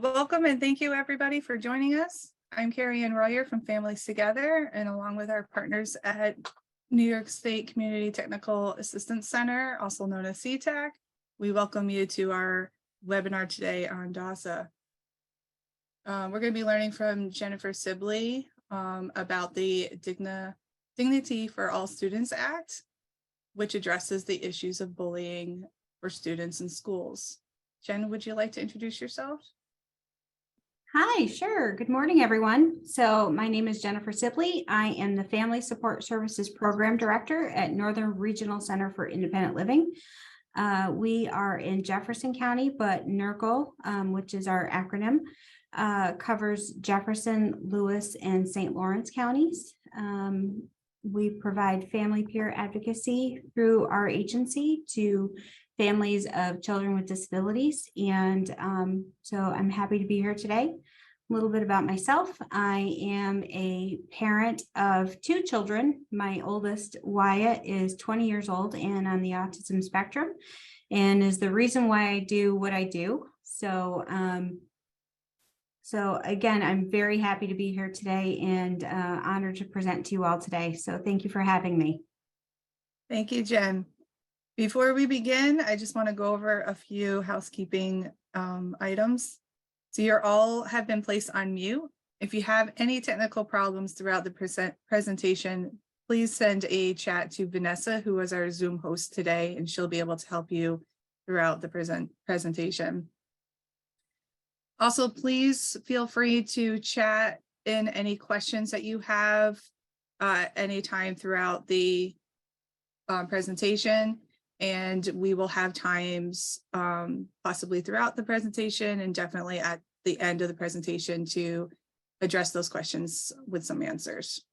Welcome and thank you everybody for joining us. I'm Carrie Ann Royer from Families Together, and along with our partners at New York State Community Technical Assistance Center, also known as CTAC, we welcome you to our webinar today on DASA. We're going to be learning from Jennifer Sibley about the Dignity for All Students Act, which addresses the issues of bullying for students in schools. Jen, would you like to introduce yourself? Hi, sure. Good morning, everyone. So my name is Jennifer Sibley. I am the Family Support Services Program Director at Northern Regional Center for Independent Living. We are in Jefferson County, but NERCL, which is our acronym, covers Jefferson, Lewis, and St. Lawrence counties. We provide family peer advocacy through our agency to families of children with disabilities. And so I'm happy to be here today. A little bit about myself. I am a parent of 2 children. My oldest, Wyatt, is 20 years old and on the autism spectrum, and is the reason why I do what I do. So again, I'm very happy to be here today and honored to present to you all today. So thank you for having me. Thank you, Jen. Before we begin, I just want to go over a few housekeeping items. So you all have been placed on mute. If you have any technical problems throughout the presentation, please send a chat to Vanessa, who is our Zoom host today, and she'll be able to help you throughout the presentation. Also, please feel free to chat in any questions that you have anytime throughout the presentation. And we will have times possibly throughout the presentation and definitely at the end of the presentation to address those questions with some answers.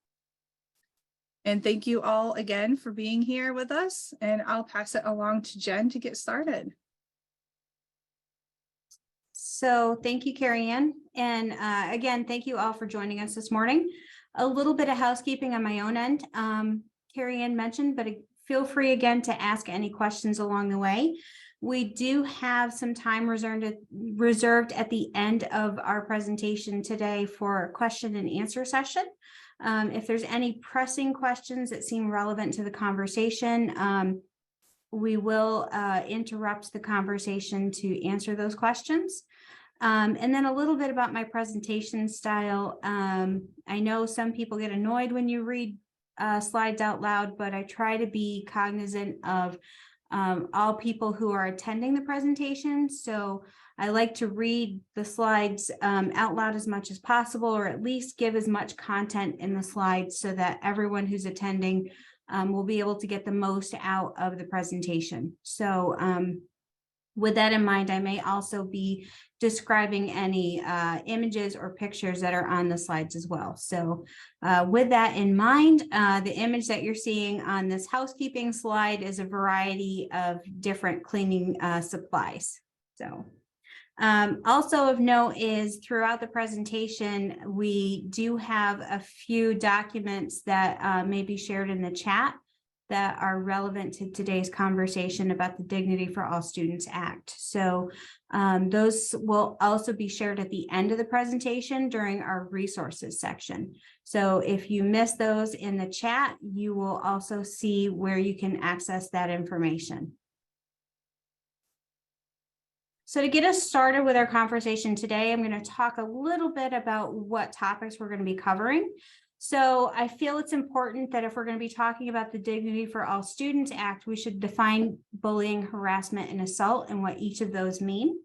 And thank you all again for being here with us. And I'll pass it along to Jen to get started. So thank you, Carrie Ann. And again, thank you all for joining us this morning. A little bit of housekeeping on my own end. Carrie Ann mentioned, but feel free again to ask any questions along the way. We do have some time reserved at the end of our presentation today for a question and answer session. If there's any pressing questions that seem relevant to the conversation, we will interrupt the conversation to answer those questions. And then a little bit about my presentation style. I know some people get annoyed when you read slides out loud, but I try to be cognizant of all people who are attending the presentation. So I like to read the slides out loud as much as possible, or at least give as much content in the slides so that everyone who's attending will be able to get the most out of the presentation. So with that in mind, I may also be describing any images or pictures that are on the slides as well. So with that in mind, the image that you're seeing on this housekeeping slide is a variety of different cleaning supplies. So also of note is throughout the presentation, we do have a few documents that may be shared in the chat that are relevant to today's conversation about the Dignity for All Students Act. So those will also be shared at the end of the presentation during our resources section. So if you miss those in the chat, you will also see where you can access that information. So to get us started with our conversation today, I'm going to talk a little bit about what topics we're going to be covering. So I feel it's important that if we're going to be talking about the Dignity for All Students Act, we should define bullying, harassment, and assault and what each of those mean.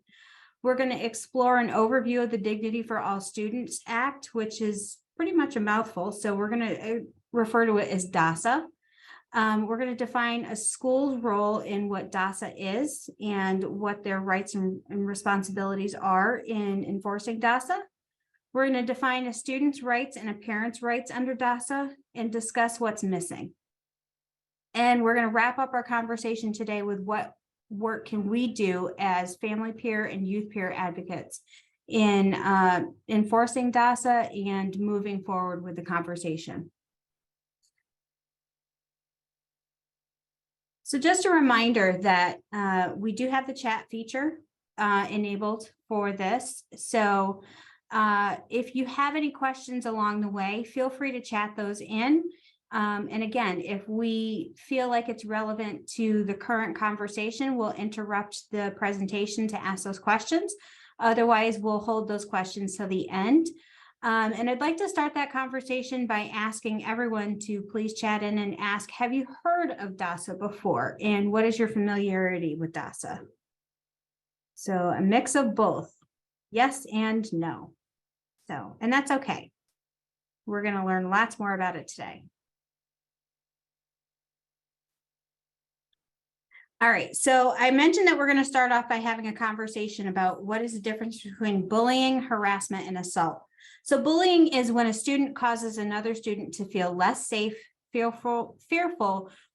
We're going to explore an overview of the Dignity for All Students Act, which is pretty much a mouthful. So we're going to refer to it as DASA. We're going to define a school's role in what DASA is and what their rights and responsibilities are in enforcing DASA. We're going to define a student's rights and a parent's rights under DASA and discuss what's missing. And we're going to wrap up our conversation today with what work can we do as family peer and youth peer advocates in enforcing DASA and moving forward with the conversation. So just a reminder that we do have the chat feature enabled for this. So if you have any questions along the way, feel free to chat those in. And again, if we feel like it's relevant to the current conversation, we'll interrupt the presentation to ask those questions. Otherwise, we'll hold those questions till the end. And I'd like to start that conversation by asking everyone to please chat in and ask, have you heard of DASA before? And what is your familiarity with DASA? So a mix of both, yes and no. So, and that's okay. We're going to learn lots more about it today. All right, so I mentioned that we're going to start off by having a conversation about what is the difference between bullying, harassment, and assault. So bullying is when a student causes another student to feel less safe, fearful,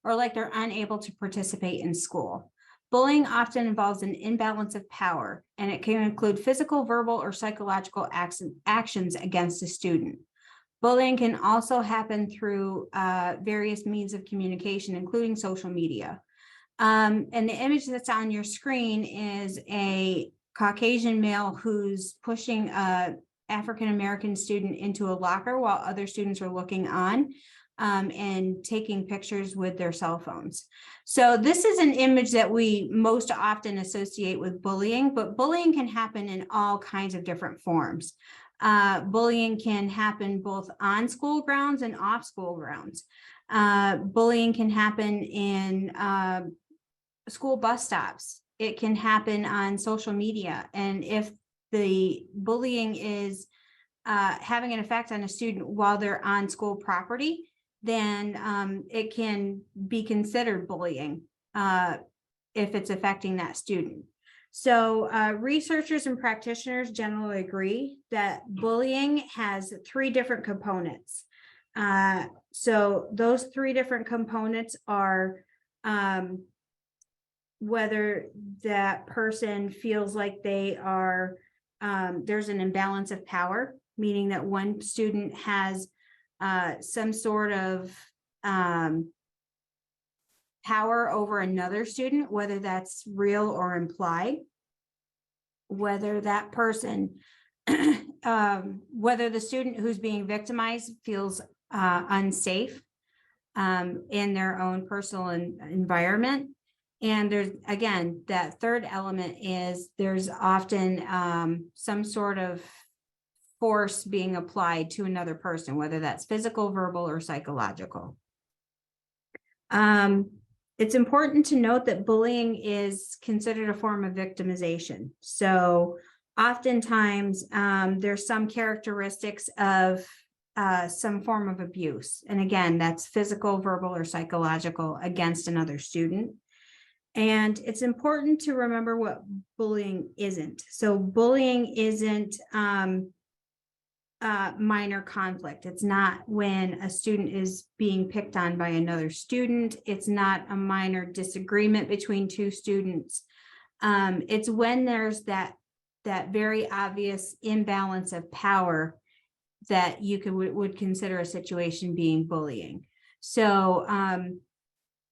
or like they're unable to participate in school. Bullying often involves an imbalance of power, and it can include physical, verbal, or psychological actions against a student. Bullying can also happen through various means of communication, including social media. And the image that's on your screen is a Caucasian male who's pushing a African-American student into a locker while other students are looking on and taking pictures with their cell phones. So this is an image that we most often associate with bullying, but bullying can happen in all kinds of different forms. Bullying can happen both on school grounds and off school grounds. Bullying can happen in school bus stops. It can happen on social media. And if the bullying is having an effect on a student while they're on school property, then it can be considered bullying if it's affecting that student. So researchers and practitioners generally agree that bullying has 3 different components. So those 3 different components are whether that person feels like they are, there's an imbalance of power, meaning that one student has some sort of power over another student, whether that's real or implied, whether that person, whether the student who's being victimized feels unsafe in their own personal environment. And there's, again, that third element is there's often some sort of force being applied to another person, whether that's physical, verbal, or psychological. It's important to note that bullying is considered a form of victimization. So oftentimes there's some characteristics of some form of abuse. And again, that's physical, verbal, or psychological against another student. And it's important to remember what bullying isn't. So bullying isn't minor conflict. It's not when a student is being picked on by another student. It's not a minor disagreement between 2 students. It's when there's that very obvious imbalance of power that you would consider a situation being bullying. So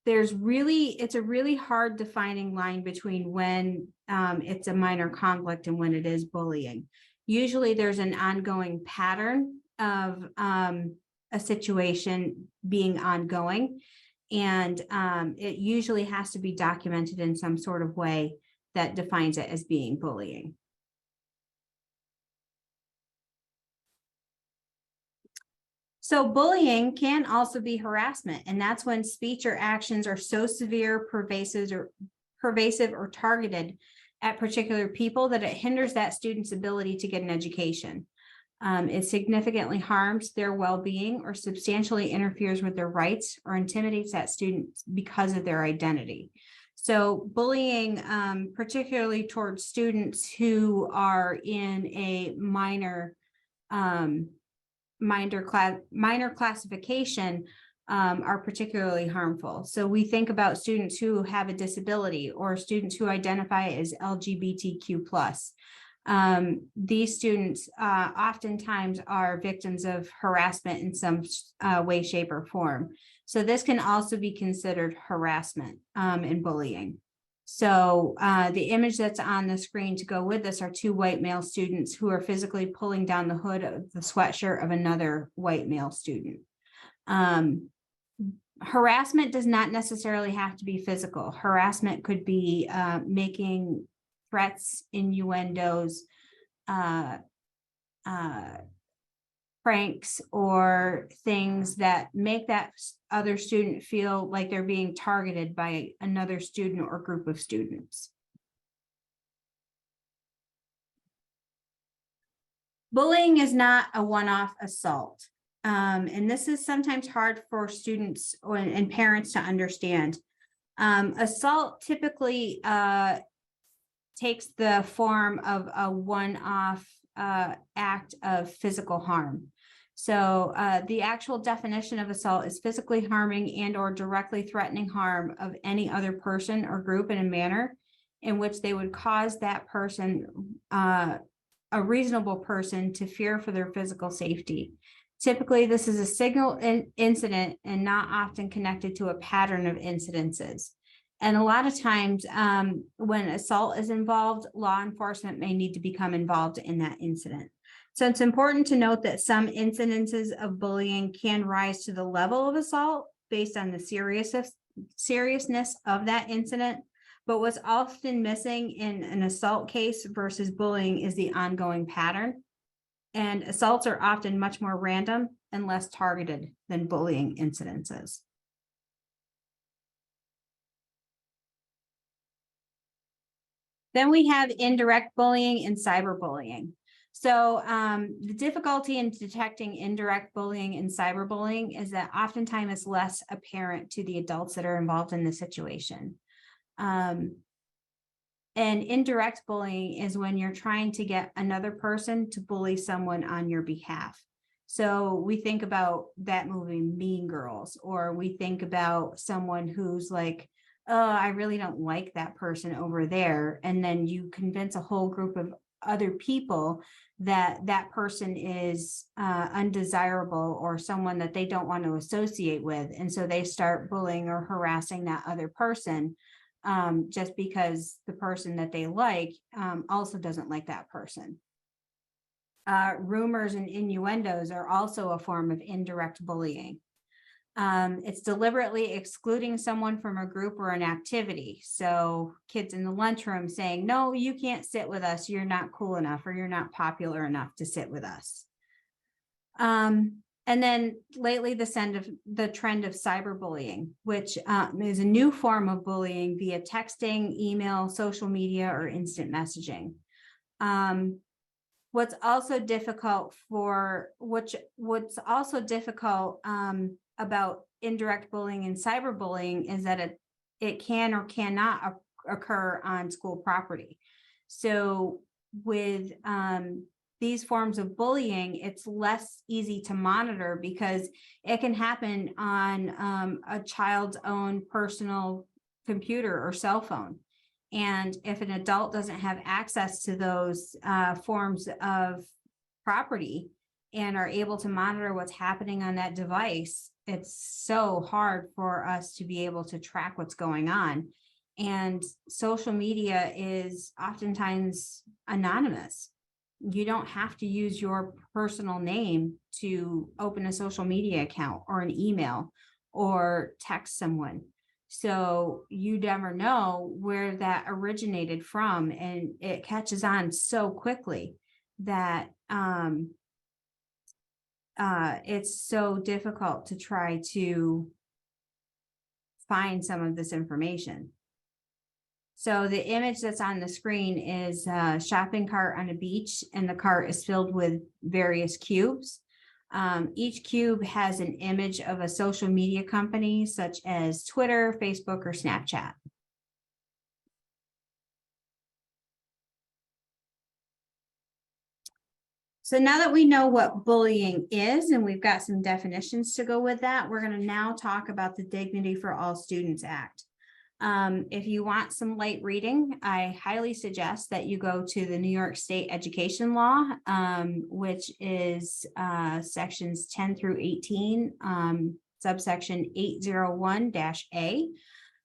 it's a really hard defining line between when it's a minor conflict and when it is bullying. Usually there's an ongoing pattern of a situation being ongoing, and it usually has to be documented in some sort of way that defines it as being bullying. So bullying can also be harassment, and that's when speech or actions are so severe, pervasive, or targeted at particular people that it hinders that student's ability to get an education. It significantly harms their well-being or substantially interferes with their rights or intimidates that student because of their identity. So bullying, particularly towards students who are in a minor classification, are particularly harmful. So we think about students who have a disability or students who identify as LGBTQ+. These students oftentimes are victims of harassment in some way, shape, or form. So this can also be considered harassment and bullying. So the image that's on the screen to go with this are two white male students who are physically pulling down the hood of the sweatshirt of another white male student. Harassment does not necessarily have to be physical. Harassment could be making threats, innuendos, pranks, or things that make that other student feel like they're being targeted by another student or group of students. Bullying is not a one-off assault. And this is sometimes hard for students and parents to understand. Assault typically takes the form of a one-off act of physical harm. So the actual definition of assault is physically harming and or directly threatening harm of any other person or group in a manner in which they would cause that person, a reasonable person, to fear for their physical safety. Typically, this is a single incident and not often connected to a pattern of incidences. And a lot of times when assault is involved, law enforcement may need to become involved in that incident. So it's important to note that some incidences of bullying can rise to the level of assault based on the seriousness of that incident. But what's often missing in an assault case versus bullying is the ongoing pattern. And assaults are often much more random and less targeted than bullying incidences. Then we have indirect bullying and cyberbullying. So the difficulty in detecting indirect bullying and cyberbullying is that oftentimes it's less apparent to the adults that are involved in the situation. And indirect bullying is when you're trying to get another person to bully someone on your behalf. So we think about that movie Mean Girls, or we think about someone who's like, oh, I really don't like that person over there. And then you convince a whole group of other people that that person is undesirable or someone that they don't want to associate with. And so they start bullying or harassing that other person just because the person that they like also doesn't like that person. Rumors and innuendos are also a form of indirect bullying. It's deliberately excluding someone from a group or an activity. So kids in the lunchroom saying, no, you can't sit with us. You're not cool enough, or you're not popular enough to sit with us. And then lately, the trend of cyberbullying, which is a new form of bullying via texting, email, social media, or instant messaging. What's also difficult about indirect bullying and cyberbullying is that it can or cannot occur on school property. So with these forms of bullying, it's less easy to monitor because it can happen on a child's own personal computer or cell phone. And if an adult doesn't have access to those forms of property and are able to monitor what's happening on that device, it's so hard for us to be able to track what's going on. And social media is oftentimes anonymous. You don't have to use your personal name to open a social media account or an email or text someone. So you never know where that originated from, and it catches on so quickly that it's so difficult to try to find some of this information. So the image that's on the screen is a shopping cart on a beach, and the cart is filled with various cubes. Each cube has an image of a social media company such as Twitter, Facebook, or Snapchat. So now that we know what bullying is, and we've got some definitions to go with that, we're going to now talk about the Dignity for All Students Act. If you want some light reading, I highly suggest that you go to the New York State Education Law, which is sections 10 through 18, subsection 801-A.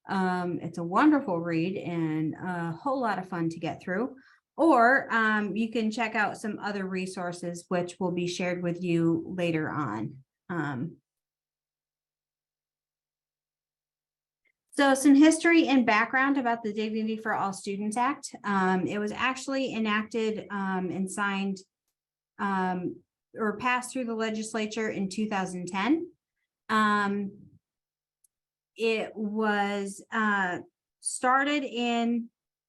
It's a wonderful read and a whole lot of fun to get through. Or you can check out some other resources, which will be shared with you later on. So some history and background about the Dignity for All Students Act. It was actually enacted and signed or passed through the legislature in 2010. It was started in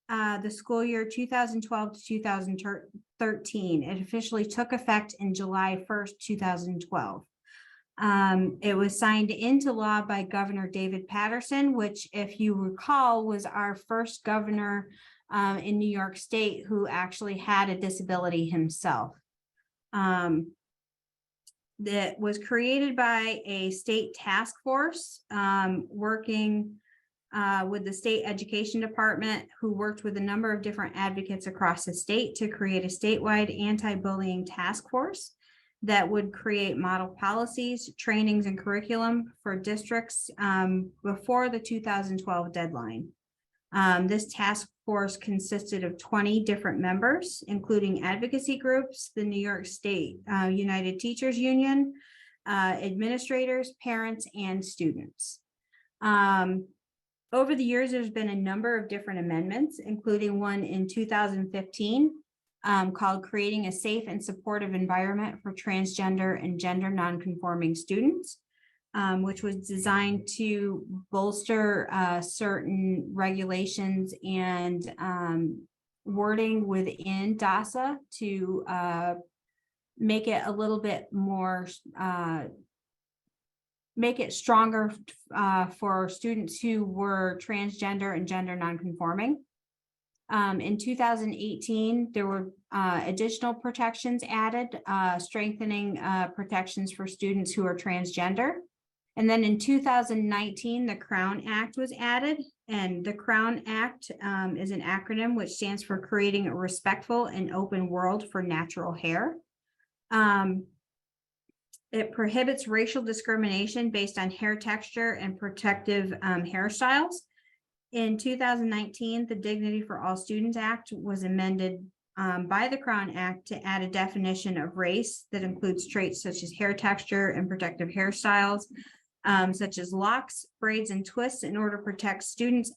the school year 2012 to 2013. It officially took effect in July 1st, 2012. It was signed into law by Governor David Patterson, which, if you recall, was our first governor in New York State who actually had a disability himself. That was created by a state task force working with the state education department, who worked with a number of different advocates across the state to create a statewide anti-bullying task force that would create model policies, trainings, and curriculum for districts before the 2012 deadline. This task force consisted of 20 different members, including advocacy groups, the New York State United Teachers Union, administrators, parents, and students. Over the years, there's been a number of different amendments, including one in 2015 called Creating a Safe and Supportive Environment for Transgender and Gender Nonconforming Students, which was designed to bolster certain regulations and wording within DASA to make it a little bit more, make it stronger for students who were transgender and gender nonconforming. In 2018, there were additional protections added, strengthening protections for students who are transgender. And then in 2019, the Crown Act was added, and the Crown Act is an acronym which stands for Creating a Respectful and Open World for Natural Hair. It prohibits racial discrimination based on hair texture and protective hairstyles. In 2019, the Dignity for All Students Act was amended by the Crown Act to add a definition of race that includes traits such as hair texture and protective hairstyles, such as locks, braids, and twists, in order to protect students'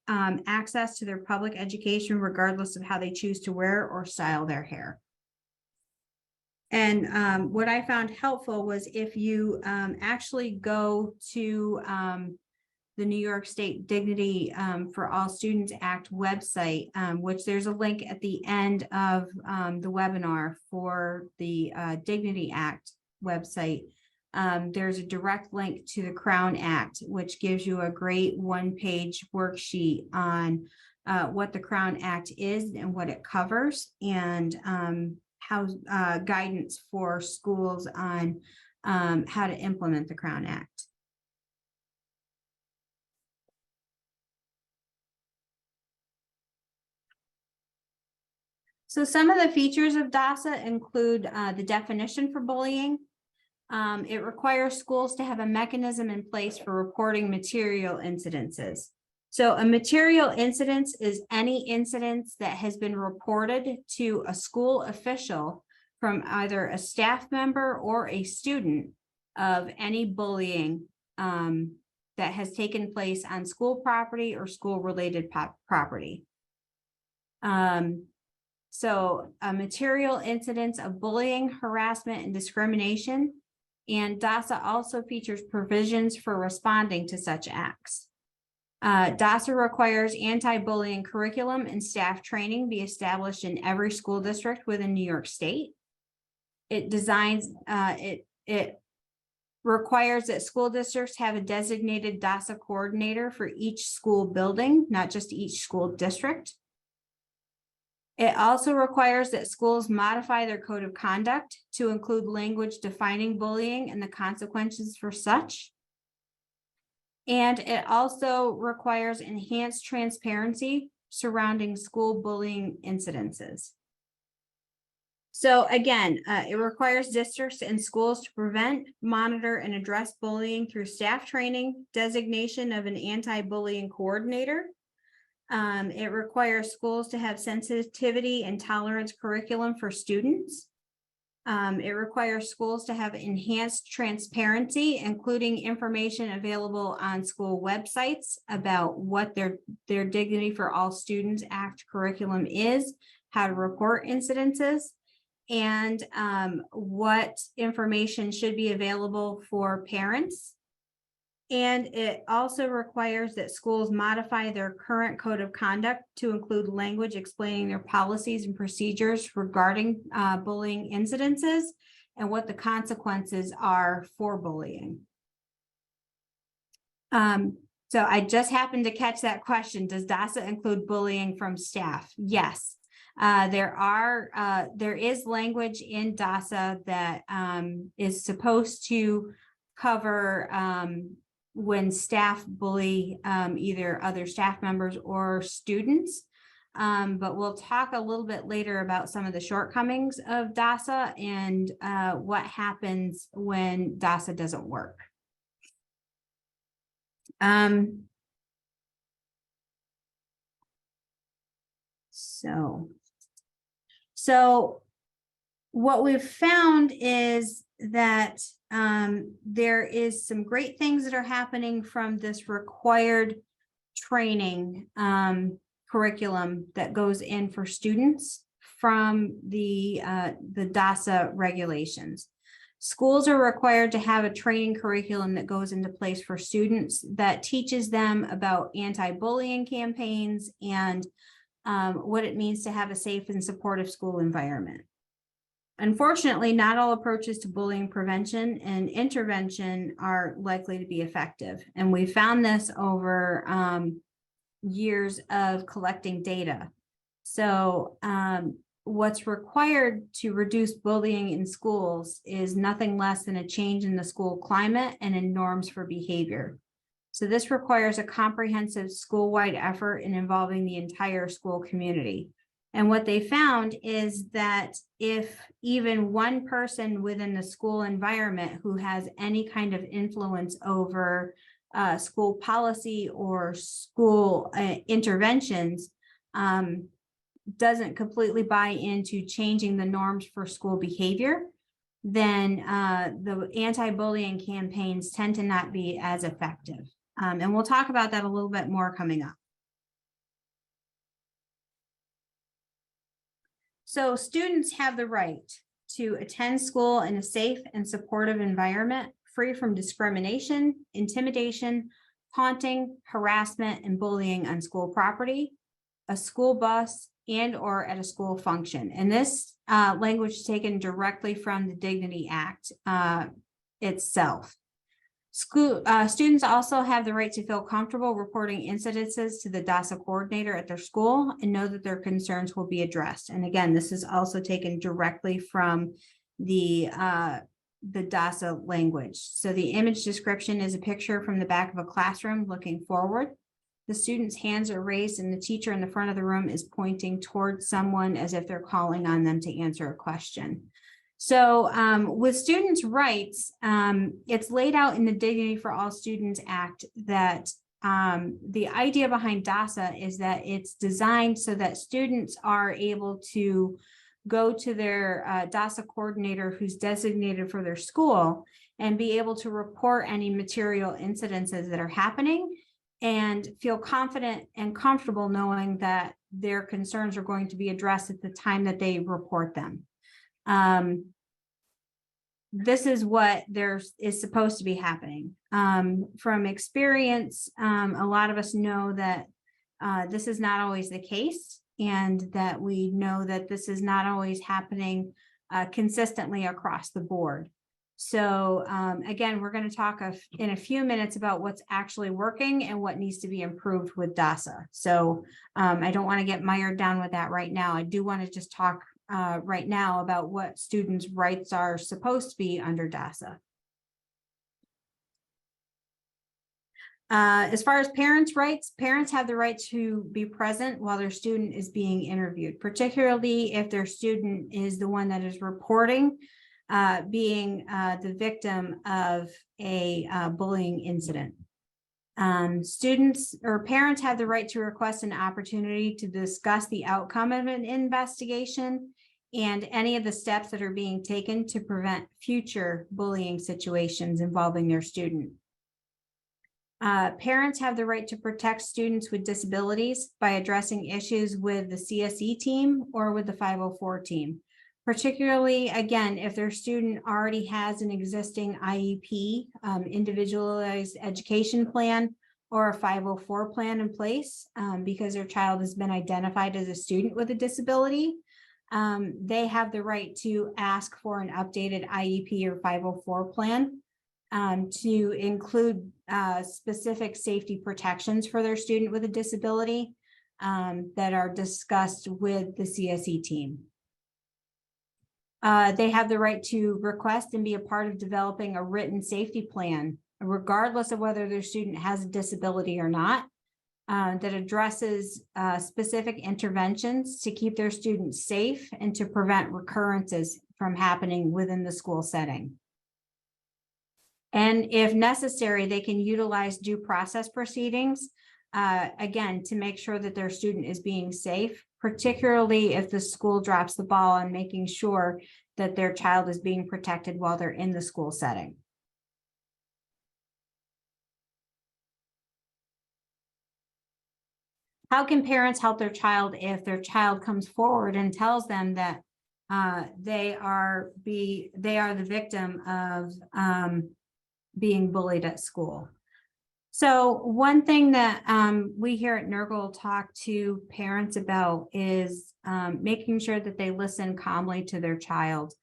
access to their public education, regardless of how they choose to wear or style their hair. And what I found helpful was if you actually go to the New York State Dignity for All Students Act website, which there's a link at the end of the webinar for the Dignity Act website. There's a direct link to the Crown Act, which gives you a great one-page worksheet on what the Crown Act is and what it covers, and how guidance for schools on how to implement the Crown Act. So some of the features of DASA include the definition for bullying. It requires schools to have a mechanism in place for reporting material incidences. So a material incident is any incident that has been reported to a school official from either a staff member or a student of any bullying that has taken place on school property or school-related property. So material incidents of bullying, harassment, and discrimination. And DASA also features provisions for responding to such acts. DASA requires anti-bullying curriculum and staff training be established in every school district within New York State. It requires that school districts have a designated DASA coordinator for each school building, not just each school district. It also requires that schools modify their code of conduct to include language defining bullying and the consequences for such. And it also requires enhanced transparency surrounding school bullying incidences. So again, it requires districts and schools to prevent, monitor, and address bullying through staff training, designation of an anti-bullying coordinator. It requires schools to have sensitivity and tolerance curriculum for students. It requires schools to have enhanced transparency, including information available on school websites about what their Dignity for All Students Act curriculum is, how to report incidences, and what information should be available for parents. And it also requires that schools modify their current code of conduct to include language explaining their policies and procedures regarding bullying incidences and what the consequences are for bullying. So I just happened to catch that question. Does DASA include bullying from staff? Yes. There is language in DASA that is supposed to cover when staff bully either other staff members or students. But we'll talk a little bit later about some of the shortcomings of DASA and what happens when DASA doesn't work. So what we've found is that there is some great things that are happening from this required training curriculum that goes in for students from the DASA regulations. Schools are required to have a training curriculum that goes into place for students that teaches them about anti-bullying campaigns and what it means to have a safe and supportive school environment. Unfortunately, not all approaches to bullying prevention and intervention are likely to be effective. And we found this over years of collecting data. So what's required to reduce bullying in schools is nothing less than a change in the school climate and in norms for behavior. So this requires a comprehensive school-wide effort in involving the entire school community. And what they found is that if even one person within the school environment who has any kind of influence over school policy or school interventions doesn't completely buy into changing the norms for school behavior, then the anti-bullying campaigns tend to not be as effective. And we'll talk about that a little bit more coming up. So students have the right to attend school in a safe and supportive environment, free from discrimination, intimidation, taunting, harassment, and bullying on school property, a school bus, and/or at a school function. And this language is taken directly from the Dignity Act itself. Students also have the right to feel comfortable reporting incidences to the DASA coordinator at their school and know that their concerns will be addressed. And again, this is also taken directly from the DASA language. So the image description is a picture from the back of a classroom looking forward. The students' hands are raised and the teacher in the front of the room is pointing towards someone as if they're calling on them to answer a question. So with students' rights, it's laid out in the Dignity for All Students Act that the idea behind DASA is that it's designed so that students are able to go to their DASA coordinator who's designated for their school and be able to report any material incidences that are happening and feel confident and comfortable knowing that their concerns are going to be addressed at the time that they report them. This is what is supposed to be happening. From experience, a lot of us know that this is not always the case, and that we know that this is not always happening consistently across the board. So again, we're going to talk in a few minutes about what's actually working and what needs to be improved with DASA. So I don't want to get mired down with that right now. I do want to just talk right now about what students' rights are supposed to be under DASA. As far as parents' rights, parents have the right to be present while their student is being interviewed, particularly if their student is the one that is reporting being the victim of a bullying incident. Students or parents have the right to request an opportunity to discuss the outcome of an investigation and any of the steps that are being taken to prevent future bullying situations involving their student. Parents have the right to protect students with disabilities by addressing issues with the CSE team or with the 504 team. Particularly, again, if their student already has an existing IEP, individualized education plan, or a 504 plan in place, because their child has been identified as a student with a disability, they have the right to ask for an updated IEP or 504 plan to include specific safety protections for their student with a disability that are discussed with the CSE team. They have the right to request and be a part of developing a written safety plan, regardless of whether their student has a disability or not, that addresses specific interventions to keep their students safe and to prevent recurrences from happening within the school setting. And if necessary, they can utilize due process proceedings, again, to make sure that their student is being safe, particularly if the school drops the ball on making sure that their child is being protected while they're in the school setting. How can parents help their child if their child comes forward and tells them that they are the victim of being bullied at school? So one thing that we here at NERGL talk to parents about is making sure that they listen calmly to their child.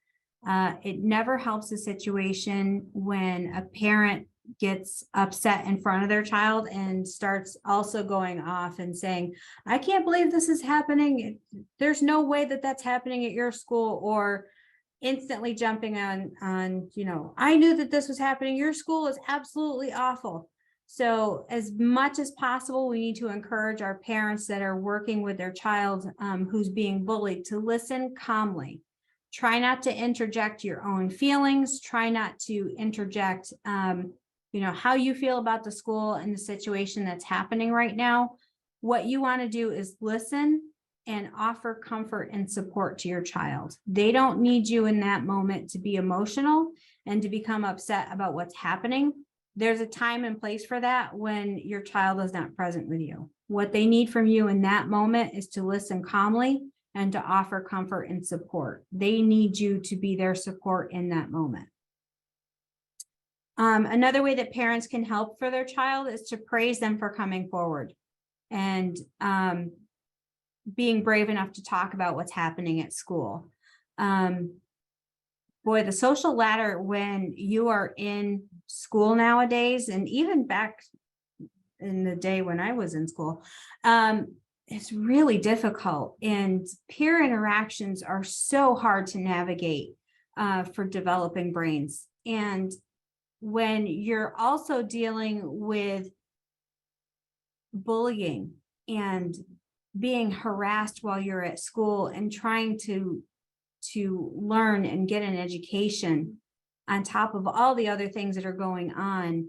It never helps a situation when a parent gets upset in front of their child and starts also going off and saying, I can't believe this is happening. There's no way that that's happening at your school, or instantly jumping on, you know, I knew that this was happening. Your school is absolutely awful. So as much as possible, we need to encourage our parents that are working with their child who's being bullied to listen calmly. Try not to interject your own feelings. Try not to interject, you know, how you feel about the school and the situation that's happening right now. What you want to do is listen and offer comfort and support to your child. They don't need you in that moment to be emotional and to become upset about what's happening. There's a time and place for that when your child is not present with you. What they need from you in that moment is to listen calmly and to offer comfort and support. They need you to be their support in that moment. Another way that parents can help for their child is to praise them for coming forward and being brave enough to talk about what's happening at school. Boy, the social ladder when you are in school nowadays, and even back in the day when I was in school, it's really difficult, and peer interactions are so hard to navigate for developing brains. And when you're also dealing with bullying and being harassed while you're at school and trying to learn and get an education on top of all the other things that are going on,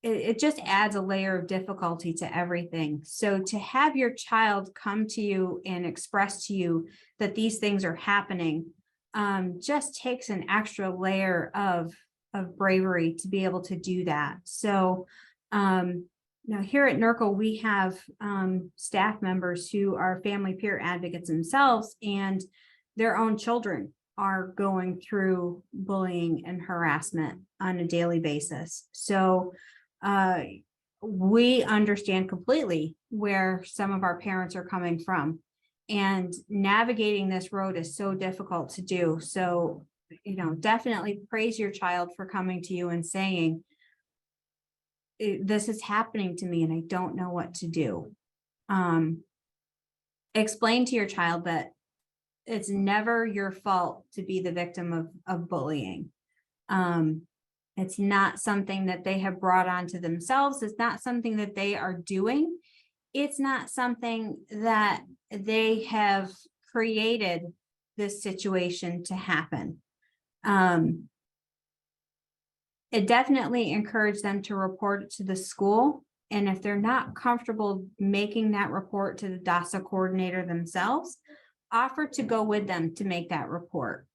it just adds a layer of difficulty to everything. So to have your child come to you and express to you that these things are happening just takes an extra layer of bravery to be able to do that. So now here at NERGL, we have staff members who are family peer advocates themselves, and their own children are going through bullying and harassment on a daily basis. So we understand completely where some of our parents are coming from, and navigating this road is so difficult to do. So, you know, definitely praise your child for coming to you and saying, this is happening to me and I don't know what to do. Explain to your child that it's never your fault to be the victim of bullying. It's not something that they have brought onto themselves. It's not something that they are doing. It's not something that they have created this situation to happen. It definitely encouraged them to report it to the school. And if they're not comfortable making that report to the DASA coordinator themselves, offer to go with them to make that report.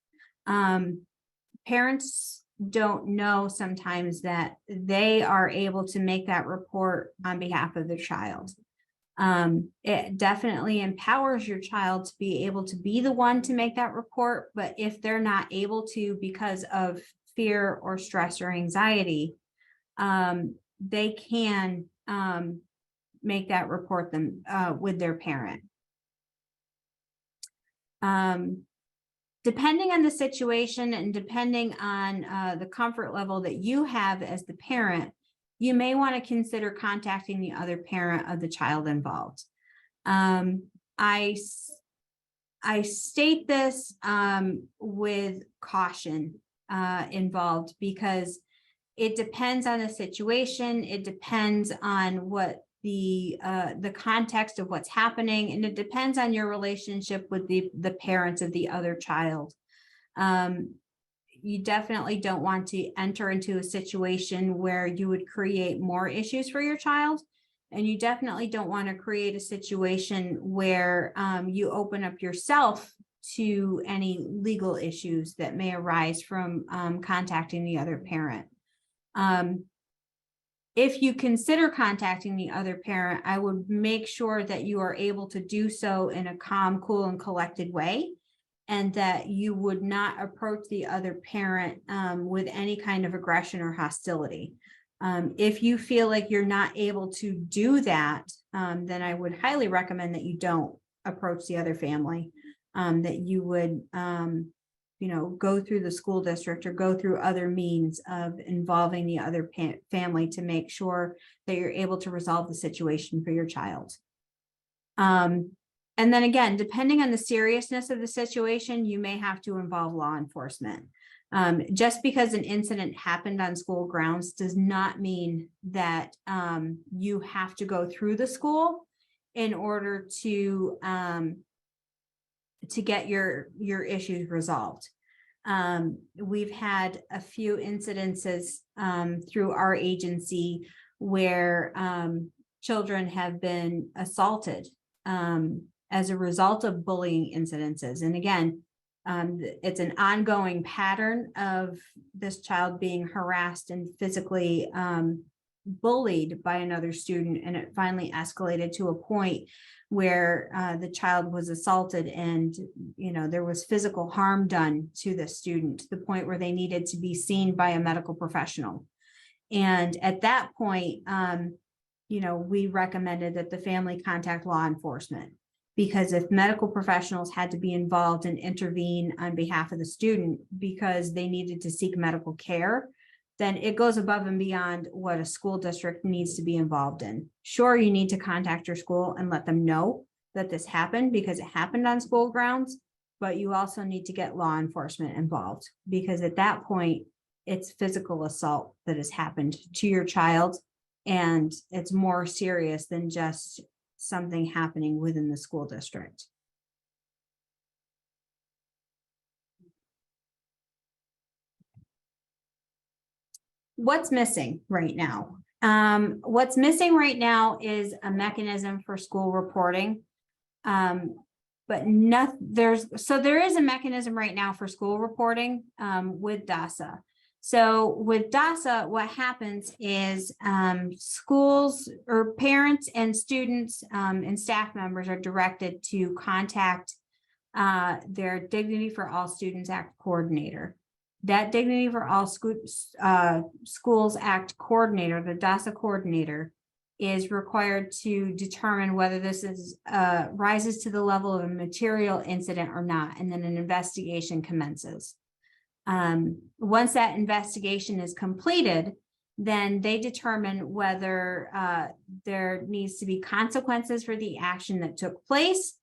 Parents don't know sometimes that they are able to make that report on behalf of their child. It definitely empowers your child to be able to be the one to make that report, but if they're not able to because of fear or stress or anxiety, they can make that report with their parent. Depending on the situation and depending on the comfort level that you have as the parent, you may want to consider contacting the other parent of the child involved. I state this with caution involved because it depends on the situation. It depends on what the context of what's happening, and it depends on your relationship with the parents of the other child. You definitely don't want to enter into a situation where you would create more issues for your child. And you definitely don't want to create a situation where you open up yourself to any legal issues that may arise from contacting the other parent. If you consider contacting the other parent, I would make sure that you are able to do so in a calm, cool, and collected way, and that you would not approach the other parent with any kind of aggression or hostility. If you feel like you're not able to do that, then I would highly recommend that you don't approach the other family, that you would go through the school district or go through other means of involving the other family to make sure that you're able to resolve the situation for your child. And then again, depending on the seriousness of the situation, you may have to involve law enforcement. Just because an incident happened on school grounds does not mean that you have to go through the school in order to get your issues resolved. We've had a few incidences through our agency where children have been assaulted as a result of bullying incidences. And again, it's an ongoing pattern of this child being harassed and physically bullied by another student, and it finally escalated to a point where the child was assaulted and there was physical harm done to the student to the point where they needed to be seen by a medical professional. And at that point, we recommended that the family contact law enforcement, because if medical professionals had to be involved and intervene on behalf of the student because they needed to seek medical care, then it goes above and beyond what a school district needs to be involved in. Sure, you need to contact your school and let them know that this happened because it happened on school grounds, but you also need to get law enforcement involved, because at that point, it's physical assault that has happened to your child, and it's more serious than just something happening within the school district. What's missing right now? What's missing right now is a mechanism for school reporting. But there is a mechanism right now for school reporting with DASA. So with DASA, what happens is schools or parents and students and staff members are directed to contact their Dignity for All Students Act coordinator. That Dignity for All Schools Act coordinator, the DASA coordinator, is required to determine whether this is rises to the level of a material incident or not, and then an investigation commences. Once that investigation is completed, then they determine whether there needs to be consequences for the action that took place,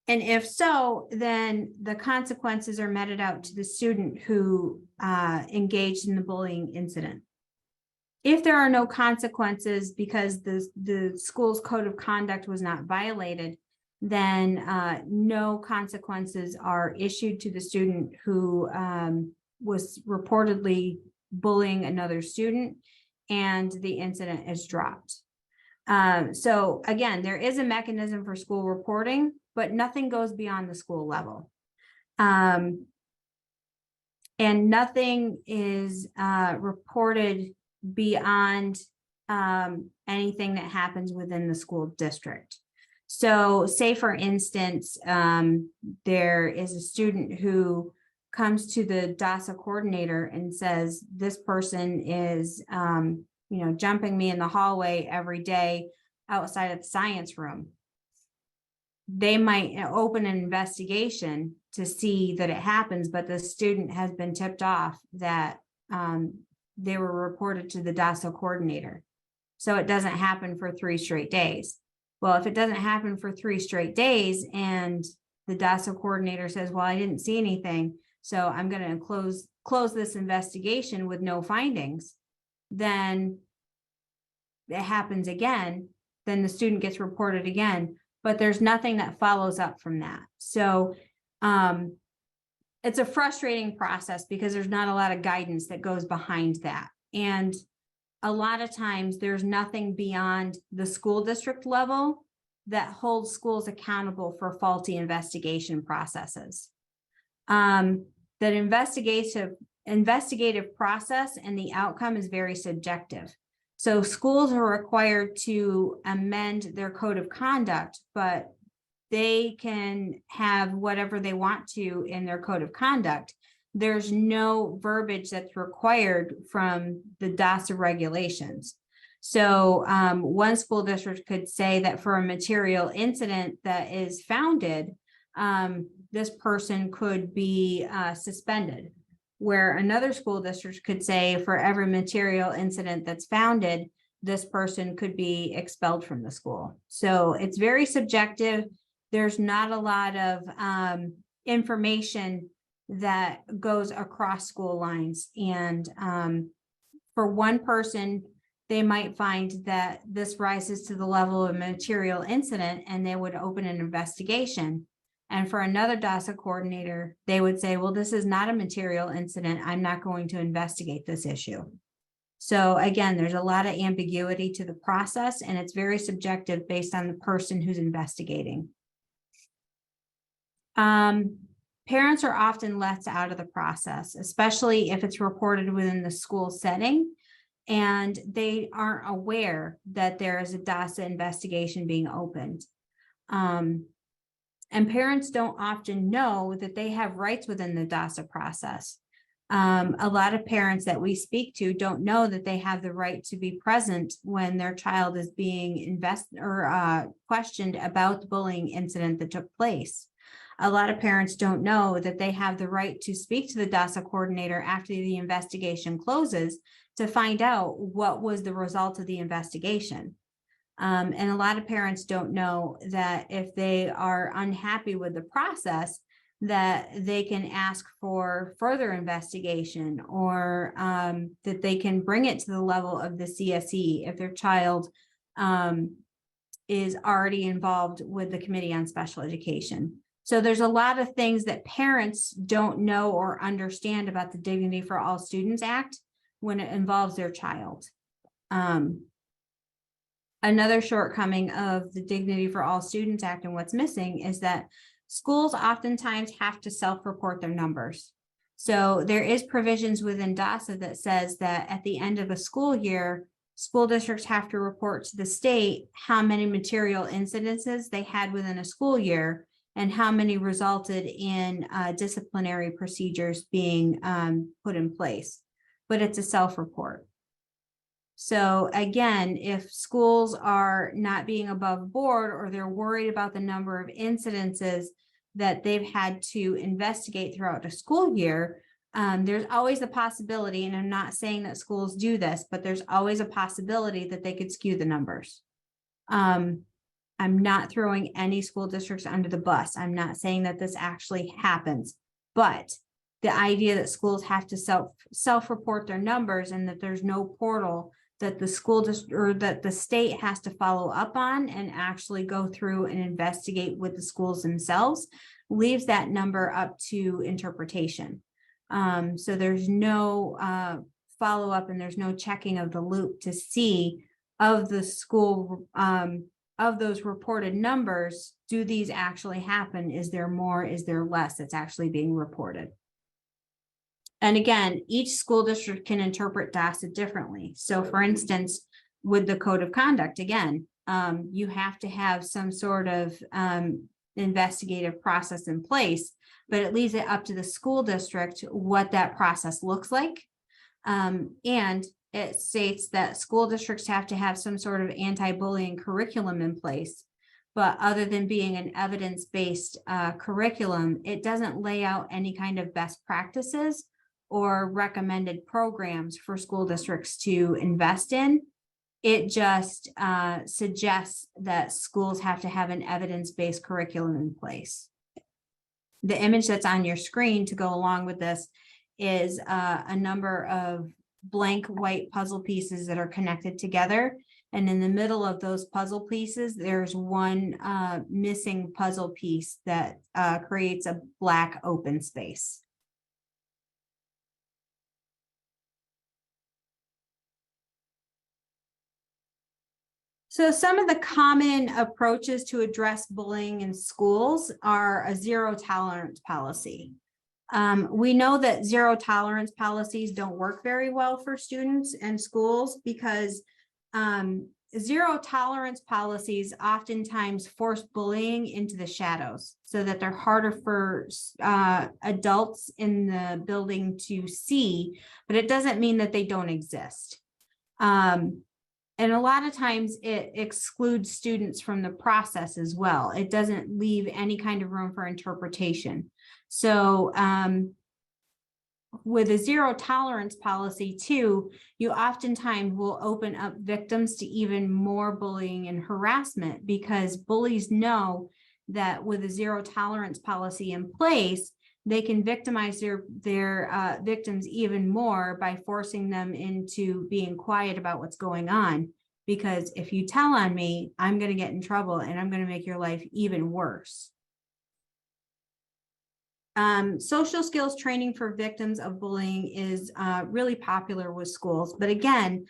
And if so, then the consequences are meted out to the student who engaged in the bullying incident. If there are no consequences because the school's code of conduct was not violated, then no consequences are issued to the student who was reportedly bullying another student, and the incident is dropped. So again, there is a mechanism for school reporting, but nothing goes beyond the school level. And nothing is reported beyond anything that happens within the school district. So say for instance, there is a student who comes to the DASA coordinator and says, this person is, jumping me in the hallway every day outside of the science room. They might open an investigation to see that it happens, but the student has been tipped off that they were reported to the DASA coordinator. So it doesn't happen for 3 straight days. Well, if it doesn't happen for 3 straight days and the DASA coordinator says, well, I didn't see anything, so I'm going to close this investigation with no findings, then it happens again, then the student gets reported again, but there's nothing that follows up from that. So it's a frustrating process because there's not a lot of guidance that goes behind that. And a lot of times there's nothing beyond the school district level that holds schools accountable for faulty investigation processes. That investigative process and the outcome is very subjective. So schools are required to amend their code of conduct, but they can have whatever they want to in their code of conduct. There's no verbiage that's required from the DASA regulations. So one school district could say that for a material incident that is founded, this person could be suspended, where another school district could say for every material incident that's founded, this person could be expelled from the school. So it's very subjective. There's not a lot of information that goes across school lines. And for one person, they might find that this rises to the level of a material incident and they would open an investigation. And for another DASA coordinator, they would say, well, this is not a material incident. I'm not going to investigate this issue. So again, there's a lot of ambiguity to the process, and it's very subjective based on the person who's investigating. Parents are often left out of the process, especially if it's reported within the school setting and they aren't aware that there is a DASA investigation being opened. And parents don't often know that they have rights within the DASA process. A lot of parents that we speak to don't know that they have the right to be present when their child is being questioned about the bullying incident that took place. A lot of parents don't know that they have the right to speak to the DASA coordinator after the investigation closes to find out what was the result of the investigation. And a lot of parents don't know that if they are unhappy with the process, that they can ask for further investigation, or that they can bring it to the level of the CSE if their child is already involved with the Committee on Special Education. So there's a lot of things that parents don't know or understand about the Dignity for All Students Act when it involves their child. Another shortcoming of the Dignity for All Students Act and what's missing is that schools oftentimes have to self-report their numbers. So there is provisions within DASA that says that at the end of a school year, school districts have to report to the state how many material incidences they had within a school year and how many resulted in disciplinary procedures being put in place. But it's a self-report. So again, if schools are not being above board, or they're worried about the number of incidences that they've had to investigate throughout a school year, there's always a possibility, and I'm not saying that schools do this, but there's always a possibility that they could skew the numbers. I'm not throwing any school districts under the bus. I'm not saying that this actually happens, but the idea that schools have to self-report their numbers and that there's no portal that the school district or that the state has to follow up on and actually go through and investigate with the schools themselves leaves that number up to interpretation. So there's no follow-up and there's no checking of the loop to see of the school of those reported numbers, do these actually happen? Is there more? Is there less that's actually being reported? And again, each school district can interpret DASA differently. So for instance, with the code of conduct, again, you have to have some sort of investigative process in place, but it leaves it up to the school district what that process looks like. And it states that school districts have to have some sort of anti-bullying curriculum in place. But other than being an evidence-based curriculum, it doesn't lay out any kind of best practices or recommended programs for school districts to invest in. It just suggests that schools have to have an evidence-based curriculum in place. The image that's on your screen to go along with this is a number of blank white puzzle pieces that are connected together. And in the middle of those puzzle pieces, there's one missing puzzle piece that creates a black open space. So some of the common approaches to address bullying in schools are a zero tolerance policy. We know that zero tolerance policies don't work very well for students and schools because zero tolerance policies oftentimes force bullying into the shadows so that they're harder for adults in the building to see, but it doesn't mean that they don't exist. And a lot of times it excludes students from the process as well. It doesn't leave any kind of room for interpretation. So with a zero tolerance policy too, you oftentimes will open up victims to even more bullying and harassment because bullies know that with a zero tolerance policy in place, they can victimize their victims even more by forcing them into being quiet about what's going on. Because if you tell on me, I'm going to get in trouble and I'm going to make your life even worse. Social skills training for victims of bullying is really popular with schools. But again,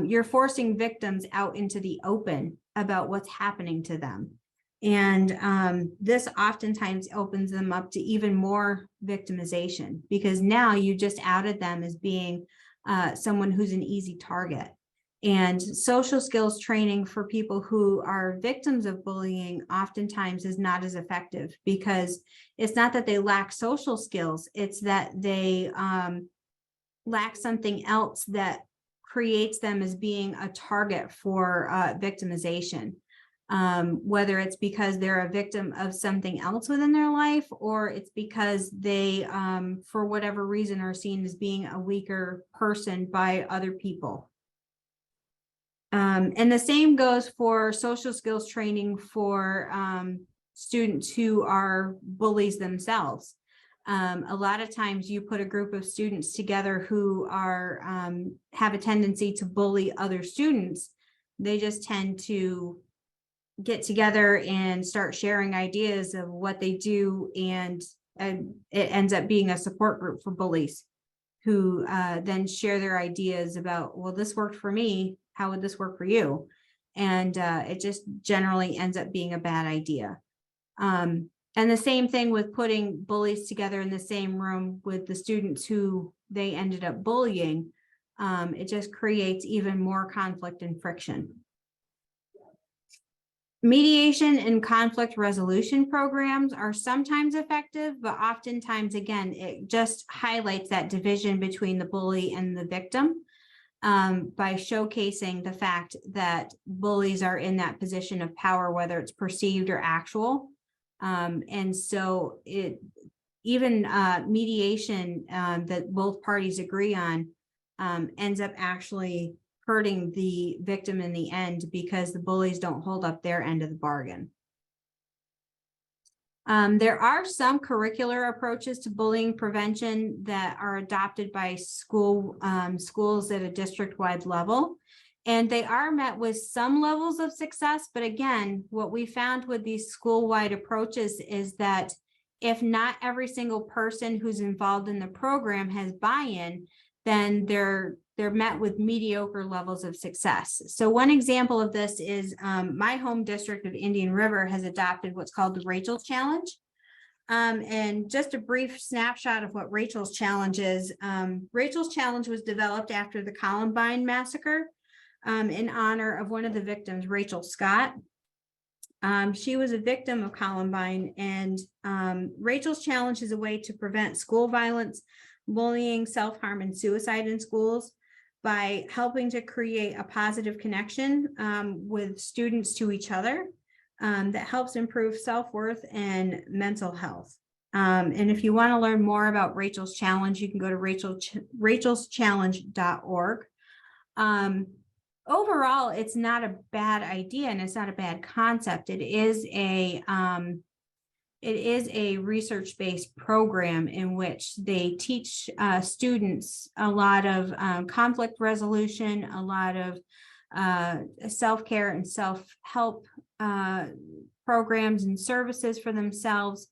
you're forcing victims out into the open about what's happening to them. And this oftentimes opens them up to even more victimization because now you just outed them as being someone who's an easy target. And social skills training for people who are victims of bullying oftentimes is not as effective because it's not that they lack social skills, it's that they lack something else that creates them as being a target for victimization. Whether it's because they're a victim of something else within their life, or it's because they, for whatever reason, are seen as being a weaker person by other people. And the same goes for social skills training for students who are bullies themselves. A lot of times you put a group of students together who are have a tendency to bully other students. They just tend to get together and start sharing ideas of what they do, and it ends up being a support group for bullies who then share their ideas about, well, this worked for me, how would this work for you? And it just generally ends up being a bad idea. And the same thing with putting bullies together in the same room with the students who they ended up bullying. It just creates even more conflict and friction. Mediation and conflict resolution programs are sometimes effective, but oftentimes, again, it just highlights that division between the bully and the victim by showcasing the fact that bullies are in that position of power, whether it's perceived or actual. And so even mediation that both parties agree on ends up actually hurting the victim in the end because the bullies don't hold up their end of the bargain. There are some curricular approaches to bullying prevention that are adopted by schools at a district-wide level, and they are met with some levels of success. But again, what we found with these school-wide approaches is that if not every single person who's involved in the program has buy-in, then they're met with mediocre levels of success. So one example of this is my home district of Indian River has adopted what's called the Rachel's Challenge. And just a brief snapshot of what Rachel's Challenge is. Rachel's Challenge was developed after the Columbine massacre in honor of one of the victims, Rachel Scott. She was a victim of Columbine, and Rachel's Challenge is a way to prevent school violence, bullying, self-harm, and suicide in schools by helping to create a positive connection with students to each other that helps improve self-worth and mental health. And if you want to learn more about Rachel's Challenge, you can go to rachelschallenge.org. Overall, it's not a bad idea and it's not a bad concept. It is a research-based program in which they teach students a lot of conflict resolution, a lot of self-care and self-help programs and services for themselves,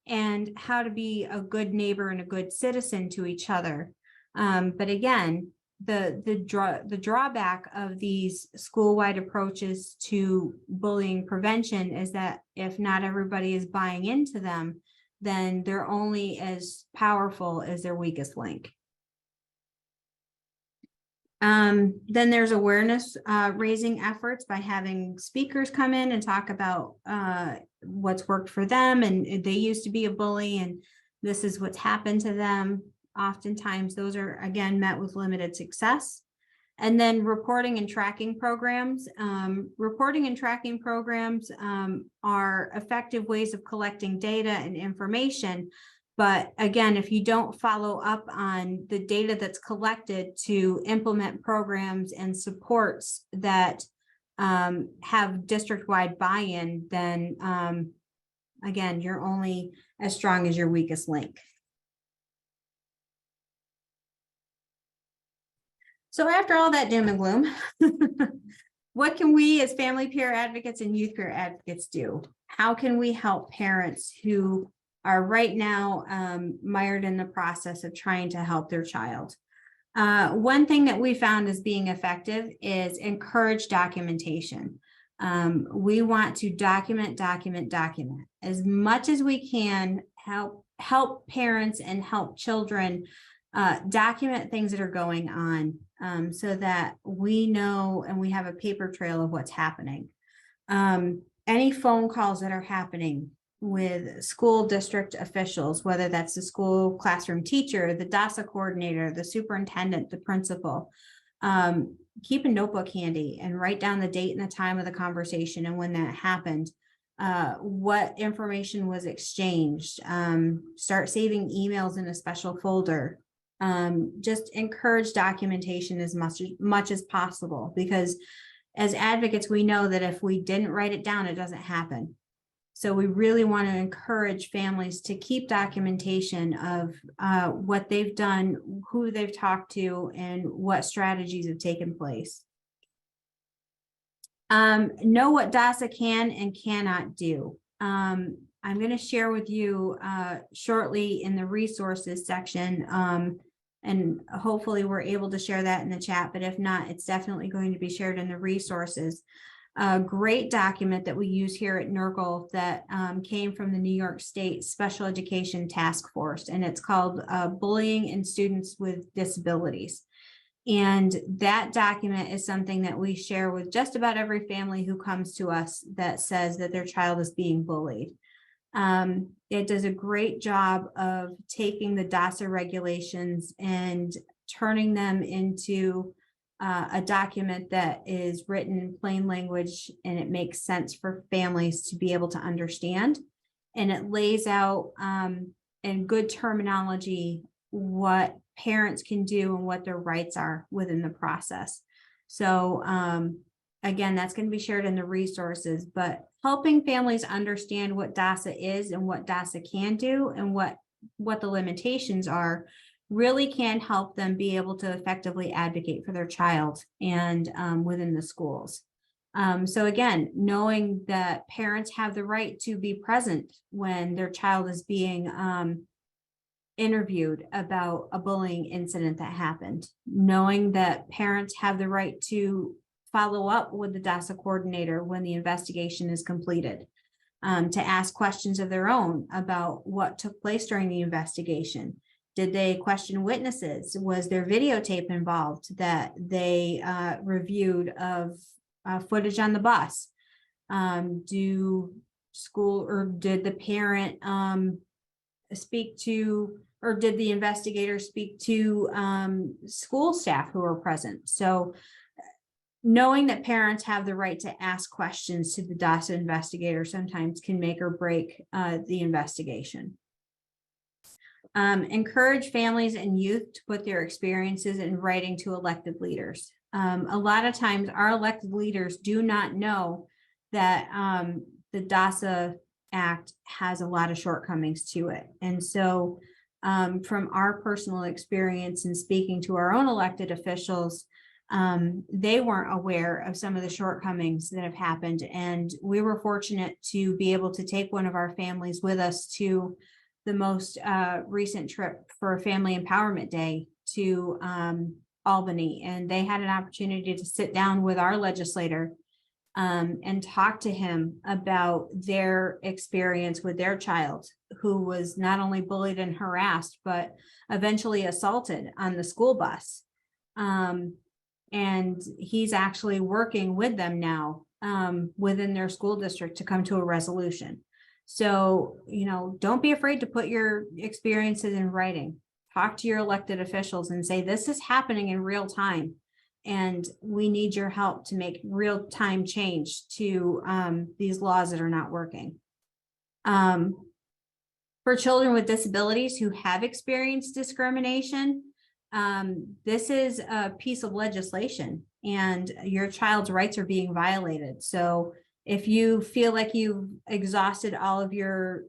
and how to be a good neighbor and a good citizen to each other. But again, the drawback of these school-wide approaches to bullying prevention is that if not everybody is buying into them, then they're only as powerful as their weakest link. Then there's awareness raising efforts by having speakers come in and talk about what's worked for them, and they used to be a bully and this is what's happened to them. Oftentimes those are, again, met with limited success. And then reporting and tracking programs. Reporting and tracking programs are effective ways of collecting data and information. But again, if you don't follow up on the data that's collected to implement programs and supports that have district-wide buy-in, then again, you're only as strong as your weakest link. So after all that doom and gloom, what can we as family peer advocates and youth peer advocates do? How can we help parents who are right now mired in the process of trying to help their child? One thing that we found as being effective is encourage documentation. We want to document as much as we can, help parents and help children document things that are going on, so that we know and we have a paper trail of what's happening. Any phone calls that are happening with school district officials, whether that's the school classroom teacher, the DASA coordinator, the superintendent, the principal, keep a notebook handy and write down the date and the time of the conversation and when that happened, what information was exchanged, start saving emails in a special folder. Just encourage documentation as much as possible, because as advocates, we know that if we didn't write it down, it doesn't happen. So we really want to encourage families to keep documentation of what they've done, who they've talked to, and what strategies have taken place. Know what DASA can and cannot do. I'm going to share with you shortly in the resources section, and hopefully we're able to share that in the chat, but if not, it's definitely going to be shared in the resources. A great document that we use here at NERGL that came from the New York State Special Education Task Force, and it's called Bullying in Students with Disabilities. And that document is something that we share with just about every family who comes to us that says that their child is being bullied. It does a great job of taking the DASA regulations and turning them into a document that is written in plain language, and it makes sense for families to be able to understand. And it lays out in good terminology what parents can do and what their rights are within the process. So again, that's going to be shared in the resources, but helping families understand what DASA is and what DASA can do and what the limitations are really can help them be able to effectively advocate for their child and within the schools. So again, knowing that parents have the right to be present when their child is being interviewed about a bullying incident that happened, knowing that parents have the right to follow up with the DASA coordinator when the investigation is completed, to ask questions of their own about what took place during the investigation. Did they question witnesses? Was there videotape involved that they reviewed of footage on the bus? Did the parent speak to, or did the investigator speak to school staff who were present? So knowing that parents have the right to ask questions to the DASA investigator sometimes can make or break the investigation. Encourage families and youth to put their experiences in writing to elected leaders. A lot of times our elected leaders do not know that the DASA Act has a lot of shortcomings to it. And so from our personal experience in speaking to our own elected officials, they weren't aware of some of the shortcomings that have happened. And we were fortunate to be able to take one of our families with us to the most recent trip for Family Empowerment Day to Albany. And they had an opportunity to sit down with our legislator and talk to him about their experience with their child, who was not only bullied and harassed, but eventually assaulted on the school bus. And he's actually working with them now within their school district to come to a resolution. So, don't be afraid to put your experiences in writing. Talk to your elected officials and say, this is happening in real time. And we need your help to make real time change to these laws that are not working. For children with disabilities who have experienced discrimination, this is a piece of legislation and your child's rights are being violated. So if you feel like you've exhausted all of your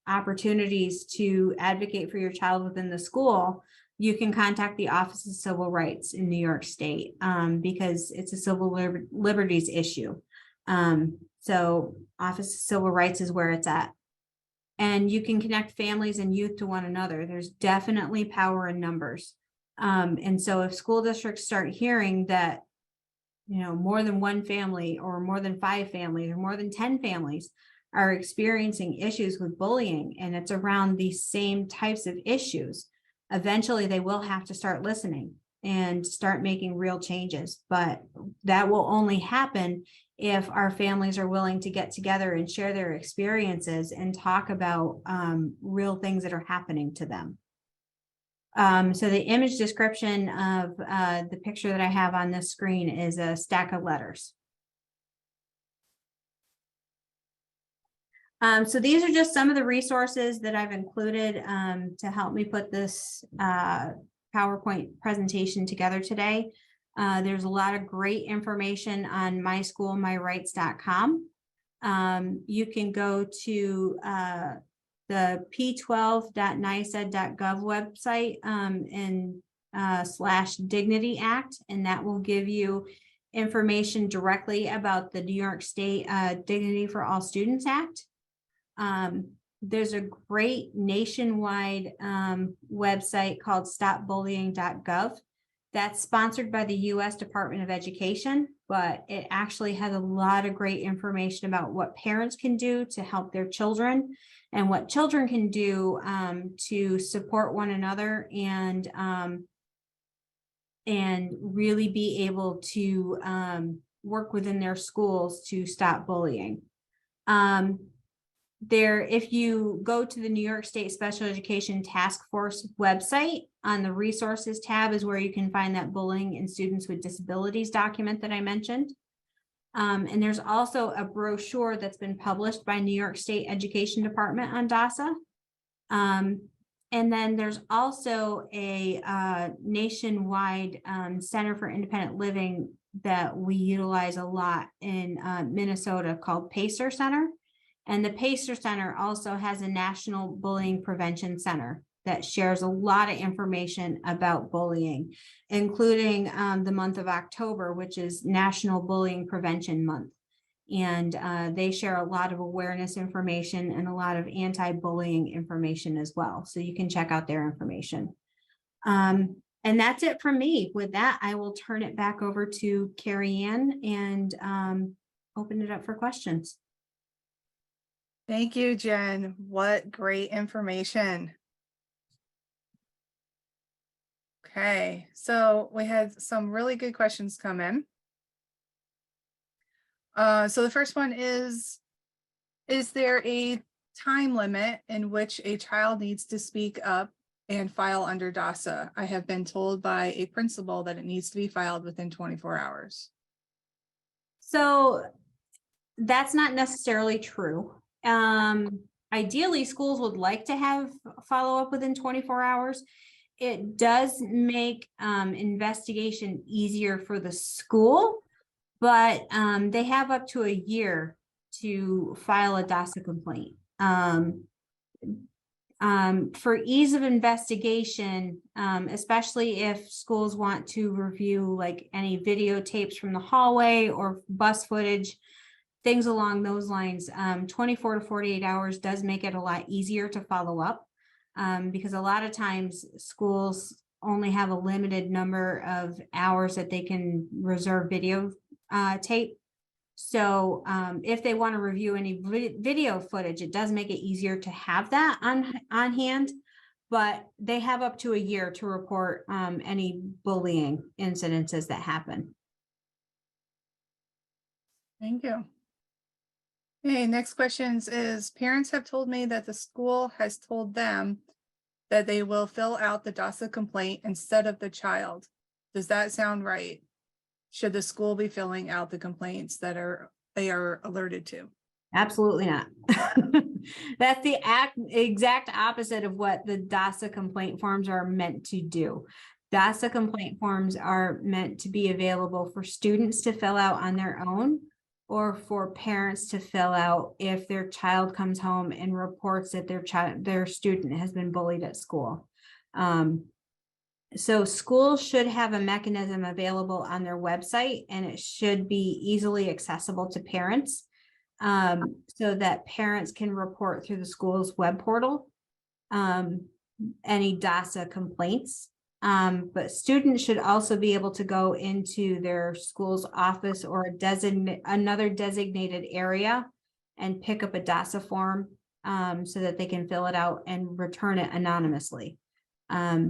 opportunities to advocate for your child within the school, you can contact the Office of Civil Rights in New York State because it's a civil liberties issue. So Office of Civil Rights is where it's at. And you can connect families and youth to one another. There's definitely power in numbers. And so if school districts start hearing that, more than one family or more than 5 families or more than 10 families are experiencing issues with bullying, and it's around these same types of issues, eventually they will have to start listening and start making real changes. But that will only happen if our families are willing to get together and share their experiences and talk about real things that are happening to them. So the image description of the picture that I have on this screen is a stack of letters. So these are just some of the resources that I've included to help me put this PowerPoint presentation together today. There's a lot of great information on myschoolmyrights.com. You can go to the p12.nised.gov website and /Dignity Act, and that will give you information directly about the New York State Dignity for All Students Act. There's a great nationwide website called stopbullying.gov. That's sponsored by the U.S. Department of Education, but it actually has a lot of great information about what parents can do to help their children and what children can do to support one another and really be able to work within their schools to stop bullying. If you go to the New York State Special Education Task Force website, on the resources tab is where you can find that bullying in students with disabilities document that I mentioned. And there's also a brochure that's been published by New York State Education Department on DASA. And And then there's also a nationwide Center for Independent Living that we utilize a lot in Minnesota called Pacer Center. And the Pacer Center also has a National Bullying Prevention Center that shares a lot of information about bullying, including the month of October, which is National Bullying Prevention Month. And they share a lot of awareness information and a lot of anti-bullying information as well. So you can check out their information. And that's it from me. With that, I will turn it back over to Carrie Ann and open it up for questions. Thank you, Jen. What great information. Okay, so we had some really good questions come in. So the first one is there a time limit in which a child needs to speak up and file under DASA? I have been told by a principal that it needs to be filed within 24 hours. So that's not necessarily true. Ideally, schools would like to have follow-up within 24 hours. It does make investigation easier for the school, but they have up to a year to file a DASA complaint. For ease of investigation, especially if schools want to review like any videotapes from the hallway or bus footage, things along those lines, 24 to 48 hours does make it a lot easier to follow up, because a lot of times schools only have a limited number of hours that they can reserve video tape. So if they want to review any video footage, it does make it easier to have that on hand, but they have up to a year to report any bullying incidences that happen. Thank you. Okay, next questions is parents have told me that the school has told them that they will fill out the DASA complaint instead of the child. Does that sound right? Should the school be filling out the complaints that they are alerted to? Absolutely not. That's the exact opposite of what the DASA complaint forms are meant to do. DASA complaint forms are meant to be available for students to fill out on their own, or for parents to fill out if their child comes home and reports that their student has been bullied at school. So schools should have a mechanism available on their website, and it should be easily accessible to parents, so that parents can report through the school's web portal any DASA complaints. But students should also be able to go into their school's office or another designated area and pick up a DASA form so that they can fill it out and return it anonymously,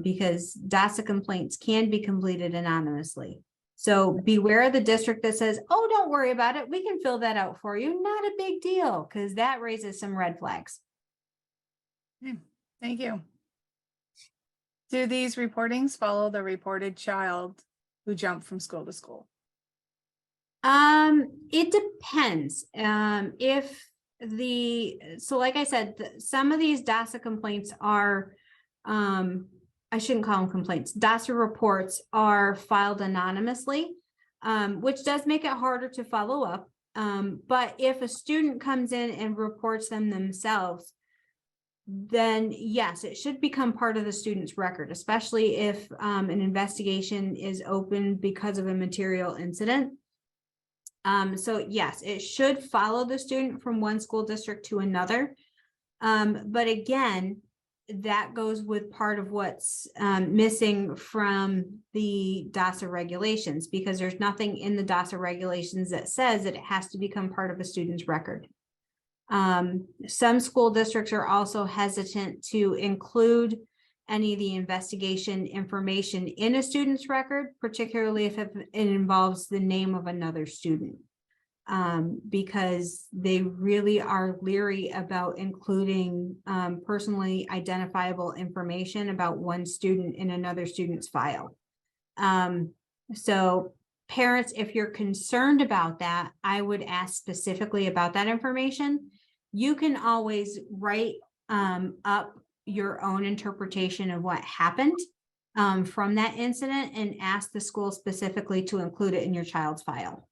because DASA complaints can be completed anonymously. So beware of the district that says, oh, don't worry about it, we can fill that out for you. Not a big deal, because that raises some red flags. Thank you. Do these reportings follow the reported child who jumped from school to school? It depends. So like I said, some of these DASA complaints are, I shouldn't call them complaints, DASA reports are filed anonymously, which does make it harder to follow up. But if a student comes in and reports them themselves, then yes, it should become part of the student's record, especially if an investigation is open because of a material incident. So yes, it should follow the student from one school district to another. But again, that goes with part of what's missing from the DASA regulations, because there's nothing in the DASA regulations that says that it has to become part of a student's record. Some school districts are also hesitant to include any of the investigation information in a student's record, particularly if it involves the name of another student, because they really are leery about including personally identifiable information about one student in another student's file. So parents, if you're concerned about that, I would ask specifically about that information. You can always write up your own interpretation of what happened from that incident and ask the school specifically to include it in your child's file.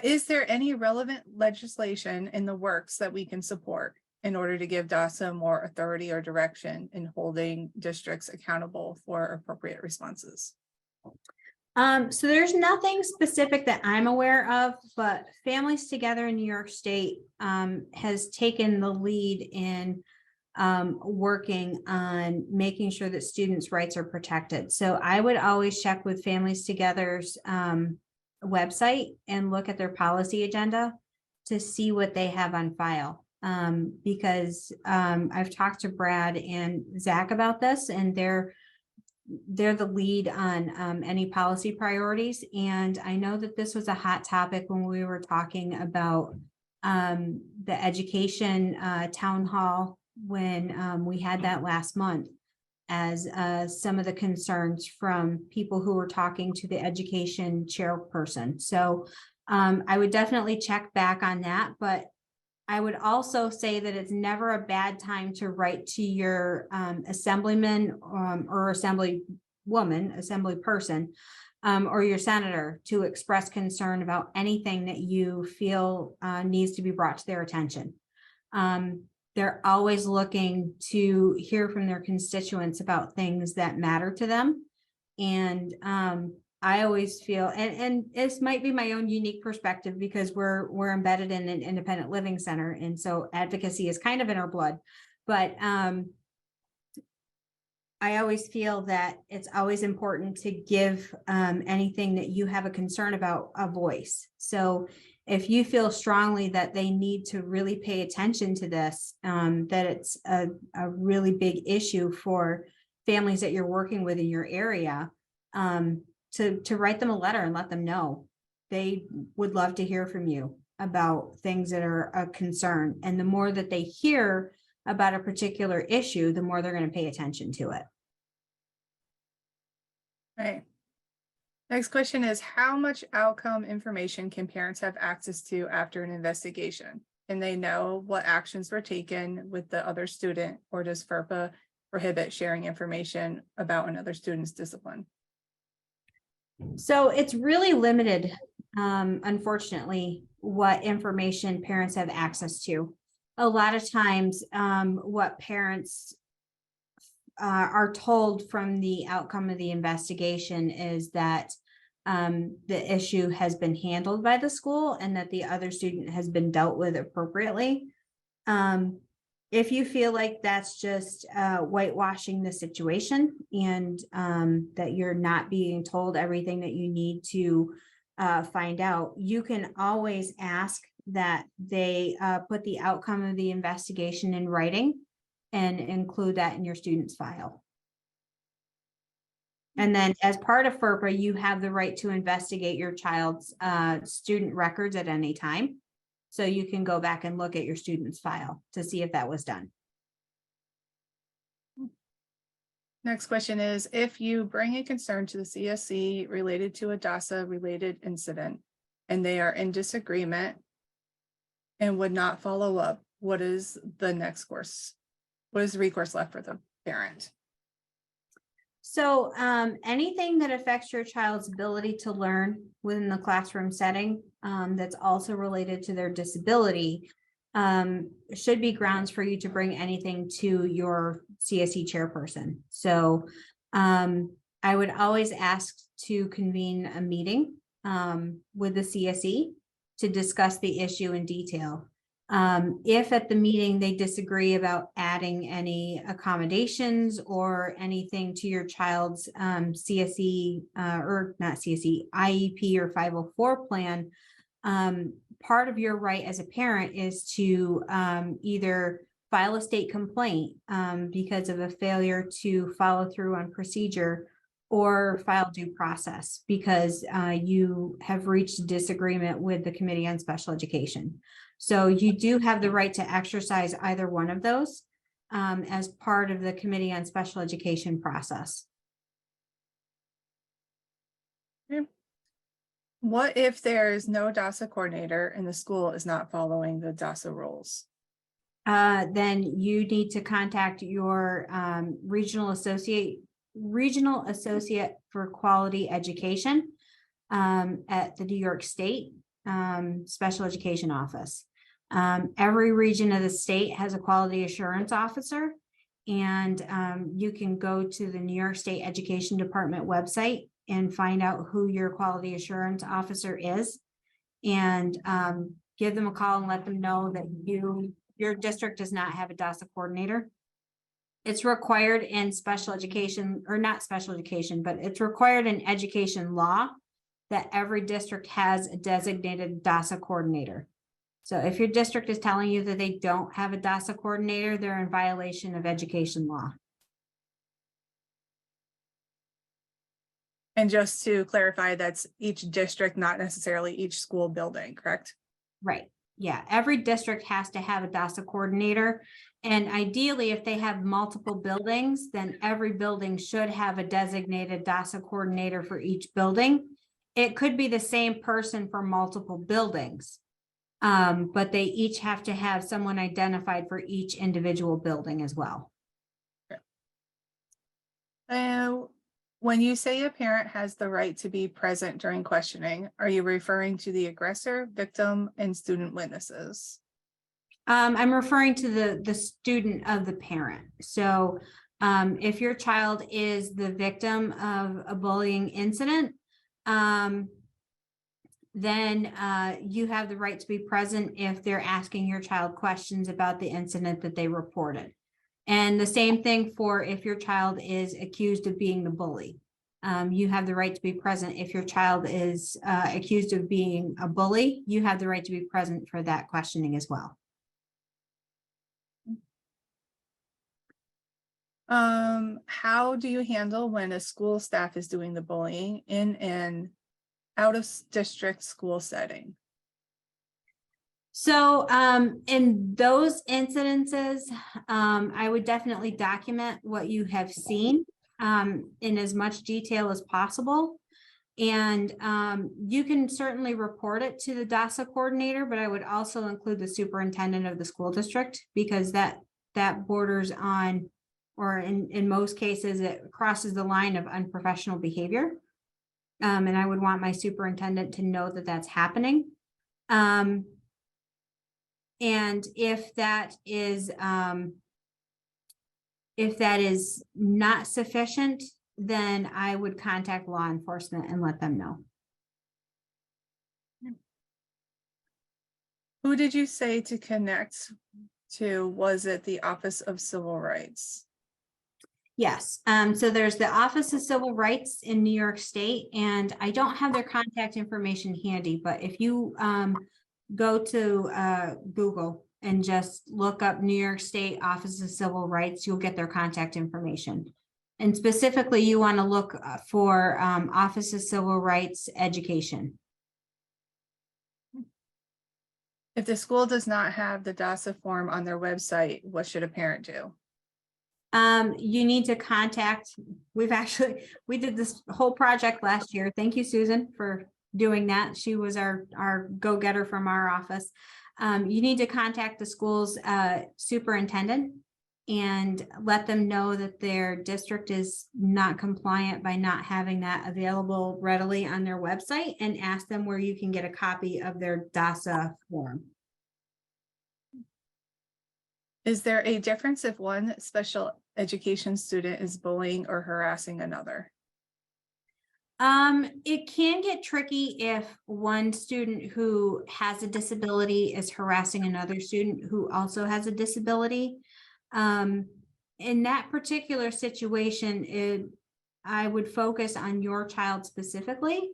Is there any relevant legislation in the works that we can support in order to give DASA more authority or direction in holding districts accountable for appropriate responses? So there's nothing specific that I'm aware of, but Families Together in New York State has taken the lead in working on making sure that students' rights are protected. So I would always check with Families Together's website and look at their policy agenda to see what they have on file. Because I've talked to Brad and Zach about this, and they're the lead on any policy priorities. And I know that this was a hot topic when we were talking about the education town hall when we had that last month, as some of the concerns from people who were talking to the education chairperson. So I would definitely check back on that, but I would also say that it's never a bad time to write to your assemblyman or assemblywoman, assembly person, or your senator to express concern about anything that you feel needs to be brought to their attention. They're always looking to hear from their constituents about things that matter to them. And I always feel, and this might be my own unique perspective because we're embedded in an independent living center. And so advocacy is kind of in our blood, but I always feel that it's always important to give anything that you have a concern about a voice. So if you feel strongly that they need to really pay attention to this, that it's a really big issue for families that you're working with in your area, to write them a letter and let them know. They would love to hear from you about things that are a concern. And the more that they hear about a particular issue, the more they're going to pay attention to it. Right. Next question is, how much outcome information can parents have access to after an investigation? And they know what actions were taken with the other student, or does FERPA prohibit sharing information about another student's discipline? So it's really limited, unfortunately, what information parents have access to. A lot of times, what parents are told from the outcome of the investigation is that the issue has been handled by the school and that the other student has been dealt with appropriately. If you feel like that's just whitewashing the situation and that you're not being told everything that you need to find out, you can always ask that they put the outcome of the investigation in writing and include that in your student's file. And then as part of FERPA, you have the right to investigate your child's student records at any time. So you can go back and look at your student's file to see if that was done. Next question is, if you bring a concern to the CSC related to a DASA related incident and they are in disagreement and would not follow up, what is the next course? What is the recourse left for the parent? So anything that affects your child's ability to learn within the classroom setting that's also related to their disability should be grounds for you to bring anything to your CSE chairperson. So I would always ask to convene a meeting with the CSE to discuss the issue in detail. If at the meeting they disagree about adding any accommodations or anything to your child's CSE or not CSE, IEP or 504 plan, part of your right as a parent is to either file a state complaint because of a failure to follow through on procedure, or file due process because you have reached a disagreement with the Committee on Special Education. So you do have the right to exercise either one of those as part of the Committee on Special Education process. Okay. What if there's no DASA coordinator and the school is not following the DASA rules? Then you need to contact your regional associate for quality education at the New York State Special Education Office. Every region of the state has a quality assurance officer, and you can go to the New York State Education Department website and find out who your quality assurance officer is, and give them a call and let them know that your district does not have a DASA coordinator. It's required in special education, or not special education, but it's required in education law that every district has a designated DASA coordinator. So if your district is telling you that they don't have a DASA coordinator, they're in violation of education law. And just to clarify, that's each district, not necessarily each school building, correct? Right. Yeah. Every district has to have a DASA coordinator. And ideally, if they have multiple buildings, then every building should have a designated DASA coordinator for each building. It could be the same person for multiple buildings, but they each have to have someone identified for each individual building as well. When you say a parent has the right to be present during questioning, are you referring to the aggressor, victim, and student witnesses? I'm referring to the student of the parent. So if your child is the victim of a bullying incident, then you have the right to be present if they're asking your child questions about the incident that they reported. And the same thing for if your child is accused of being the bully. You have the right to be present. If your child is accused of being a bully, you have the right to be present for that questioning as well. How do you handle when a school staff is doing the bullying in an out-of-district school setting? So in those incidences, I would definitely document what you have seen in as much detail as possible. And you can certainly report it to the DASA coordinator, but I would also include the superintendent of the school district, because that borders on, or in most cases, it crosses the line of unprofessional behavior. And I would want my superintendent to know that that's happening. And if that is not sufficient, then I would contact law enforcement and let them know. Who did you say to connect to? Was it the Office of Civil Rights? Yes. So there's the Office of Civil Rights in New York State, and I don't have their contact information handy, but if you go to Google and just look up New York State Office of Civil Rights, you'll get their contact information. And specifically, you want to look for Office of Civil Rights Education. If the school does not have the DASA form on their website, what should a parent do? You need to contact, we did this whole project last year. Thank you, Susan, for doing that. She was our go-getter from our office. You need to contact the school's superintendent and let them know that their district is not compliant by not having that available readily on their website, and ask them where you can get a copy of their DASA form. Is there a difference if one special education student is bullying or harassing another? It can get tricky if one student who has a disability is harassing another student who also has a disability. In that particular situation, I would focus on your child specifically.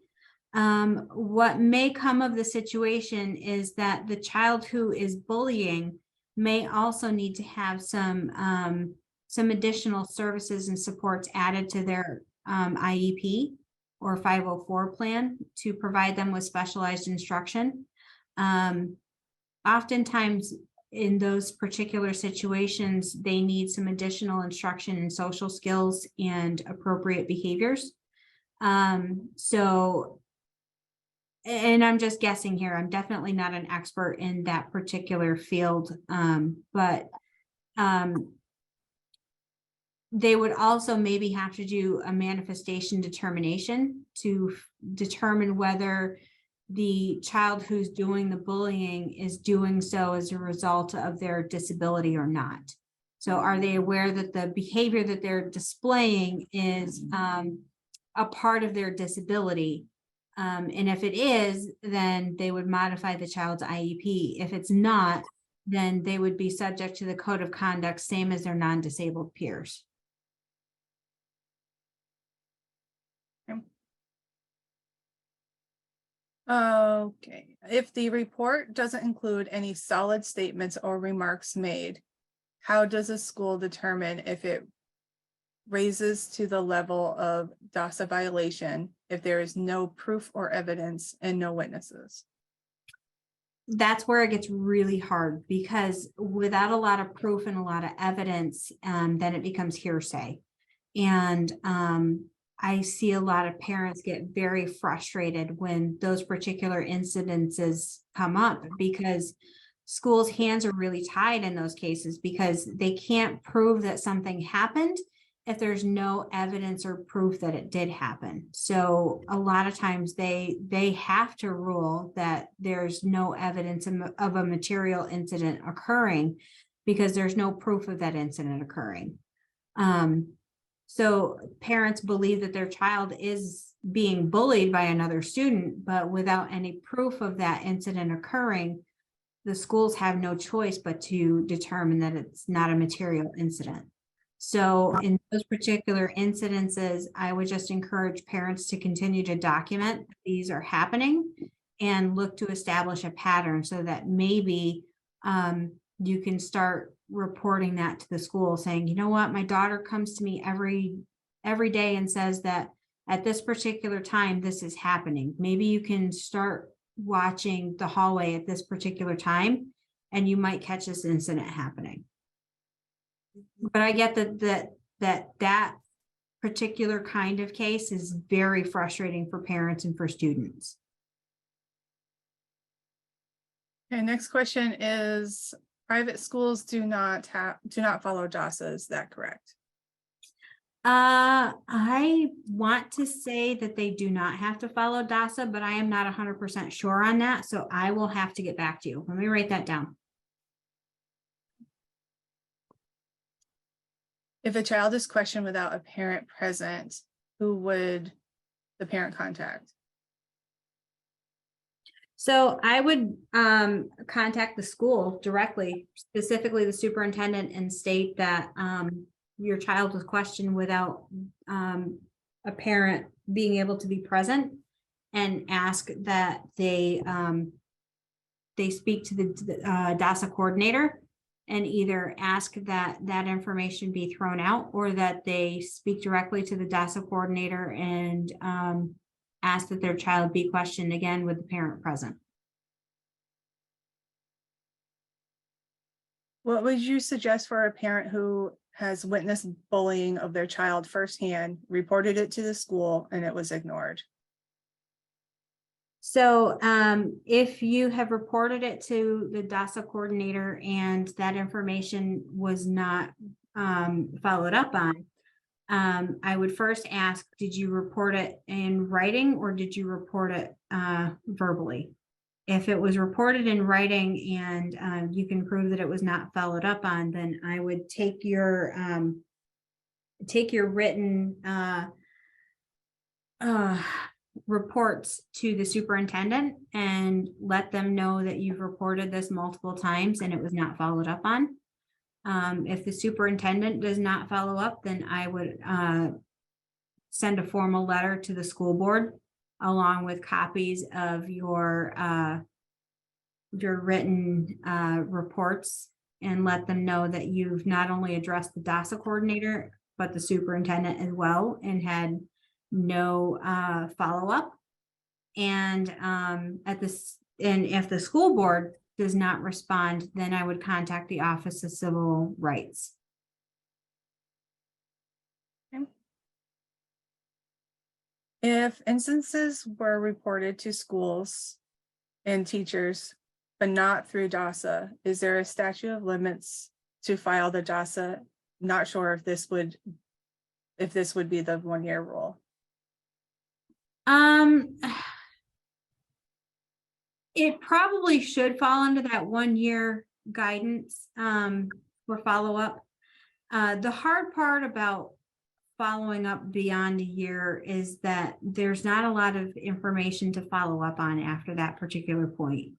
What may come of the situation is that the child who is bullying may also need to have some additional services and supports added to their IEP or 504 plan to provide them with specialized instruction. Oftentimes in those particular situations, they need some additional instruction in social skills and appropriate behaviors. So and I'm just guessing here, I'm definitely not an expert in that particular field, but they would also maybe have to do a manifestation determination to determine whether the child who's doing the bullying is doing so as a result of their disability or not. So are they aware that the behavior that they're displaying is a part of their disability? And if it is, then they would modify the child's IEP. If it's not, then they would be subject to the code of conduct, same as their non-disabled peers. Okay, if the report doesn't include any solid statements or remarks made, how does a school determine if it raises to the level of DASA violation if there is no proof or evidence and no witnesses? That's where it gets really hard, because without a lot of proof and a lot of evidence, then it becomes hearsay. And I see a lot of parents get very frustrated when those particular incidences come up, because schools' hands are really tied in those cases, because they can't prove that something happened if there's no evidence or proof that it did happen. So a lot of times they have to rule that there's no evidence of a material incident occurring, because there's no proof of that incident occurring. So parents believe that their child is being bullied by another student, but without any proof of that incident occurring, the schools have no choice but to determine that it's not a material incident. So in those particular incidences, I would just encourage parents to continue to document these are happening and look to establish a pattern, so that maybe you can start reporting that to the school, saying, you know what, my daughter comes to me every day and says that at this particular time this is happening. Maybe you can start watching the hallway at this particular time, and you might catch this incident happening. But I get that particular kind of case is very frustrating for parents and for students. Okay, next question is, private schools do not follow DASA, is that correct? I want to say that they do not have to follow DASA, but I am not 100% sure on that, so I will have to get back to you. Let me write that down. If a child is questioned without a parent present, who would the parent contact? So I would contact the school directly, specifically the superintendent, and state that your child was questioned without a parent being able to be present, and ask that they speak to the DASA coordinator, and either ask that that information be thrown out, or that they speak directly to the DASA coordinator and ask that their child be questioned again with the parent present. What would you suggest for a parent who has witnessed bullying of their child firsthand, reported it to the school, and it was ignored? So if you have reported it to the DASA coordinator and that information was not followed up on, I would first ask, did you report it in writing, or did you report it verbally? If it was reported in writing and you can prove that it was not followed up on, then I would take your written reports to the superintendent and let them know that you've reported this multiple times and it was not followed up on. If the superintendent does not follow up, then I would send a formal letter to the school board along with copies of your written reports, and let them know that you've not only addressed the DASA coordinator, but the superintendent as well, and had no follow-up. And if the school board does not respond, then I would contact the Office of Civil Rights. Okay. If instances were reported to schools and teachers, but not through DASA, is there a statute of limits to file the DASA? Not sure if this would be the 1-year rule. It probably should fall under that 1-year guidance for follow-up. The hard part about following up beyond a year is that there's not a lot of information to follow up on after that particular point.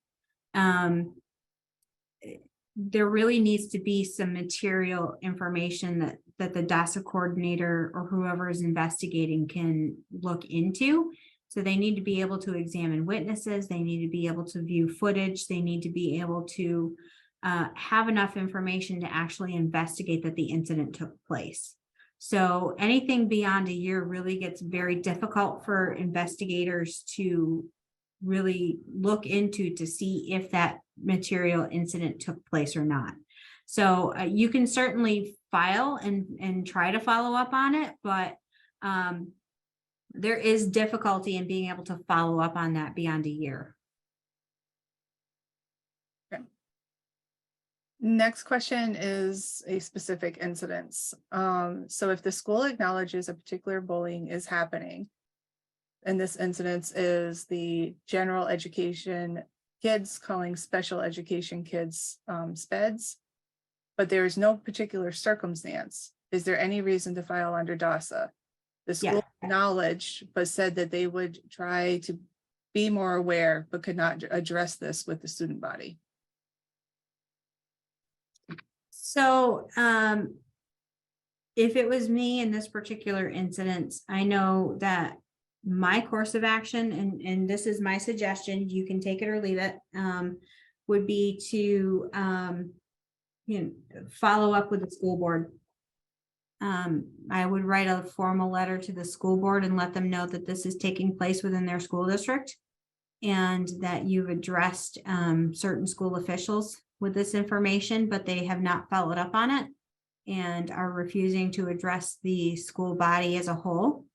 There really needs to be some material information that the DASA coordinator or whoever is investigating can look into. So they need to be able to examine witnesses. They need to be able to view footage. They need to be able to have enough information to actually investigate that the incident took place. So anything beyond a year really gets very difficult for investigators to really look into to see if that material incident took place or not. So you can certainly file and try to follow up on it, but there is difficulty in being able to follow up on that beyond a year. Okay. Next question is a specific incidence. So if the school acknowledges a particular bullying is happening, and this incidence is the general education kids calling special education kids SPEDs, but there is no particular circumstance, is there any reason to file under DASA? The school acknowledged, but said that they would try to be more aware, but could not address this with the student body. So if it was me in this particular incident, I know that my course of action, and this is my suggestion, you can take it or leave it, would be to follow up with the school board. I would write a formal letter to the school board and let them know that this is taking place within their school district and that you've addressed certain school officials with this information, but they have not followed up on it and are refusing to address the school body as a whole.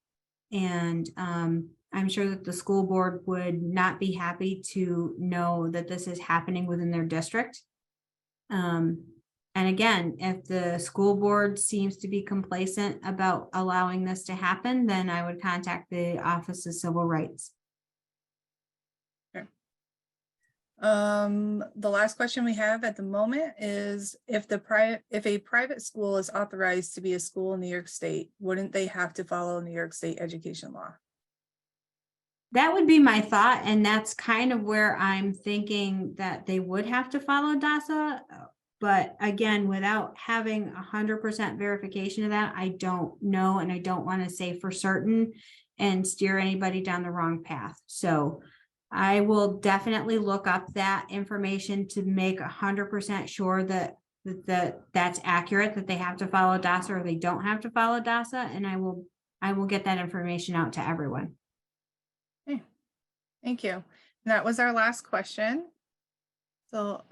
And I'm sure that the school board would not be happy to know that this is happening within their district. And again, if the school board seems to be complacent about allowing this to happen, then I would contact the Office of Civil Rights. Okay. The last question we have at the moment is if a private school is authorized to be a school in New York State, wouldn't they have to follow New York State education law? That would be my thought, and that's kind of where I'm thinking that they would have to follow DASA. But again, without having 100% verification of that, I don't know, and I don't want to say for certain and steer anybody down the wrong path. So I will definitely look up that information to make 100% sure that that's accurate, that they have to follow DASA or they don't have to follow DASA, and I will get that information out to everyone. Okay. Thank you. And that was our last question. So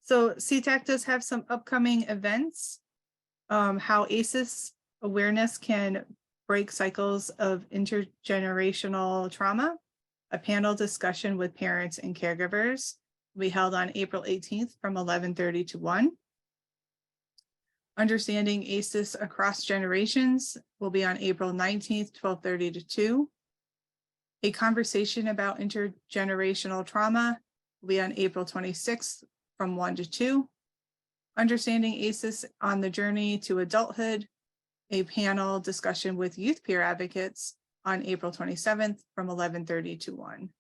CTAC does have some upcoming events. How ACEs awareness can break cycles of intergenerational trauma. A panel discussion with parents and caregivers will be held on April 18th from 11:30 to 1. Understanding ACEs across generations will be on April 19th, 12:30 to 2. A conversation about intergenerational trauma will be on April 26th from 1 to 2. Understanding ACEs on the journey to adulthood, a panel discussion with youth peer advocates on April 27th from 11:30 to 1.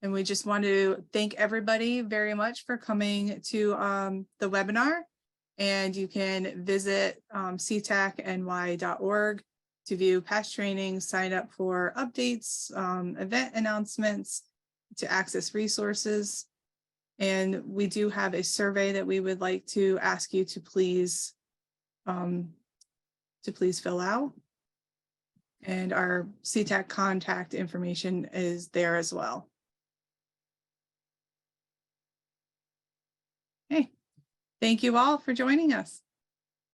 And we just want to thank everybody very much for coming to the webinar. And you can visit ctacny.org to view past trainings, sign up for updates, event announcements, to access resources. And we do have a survey that we would like to ask you to please fill out. And our CTAC contact information is there as well. Okay, thank you all for joining us.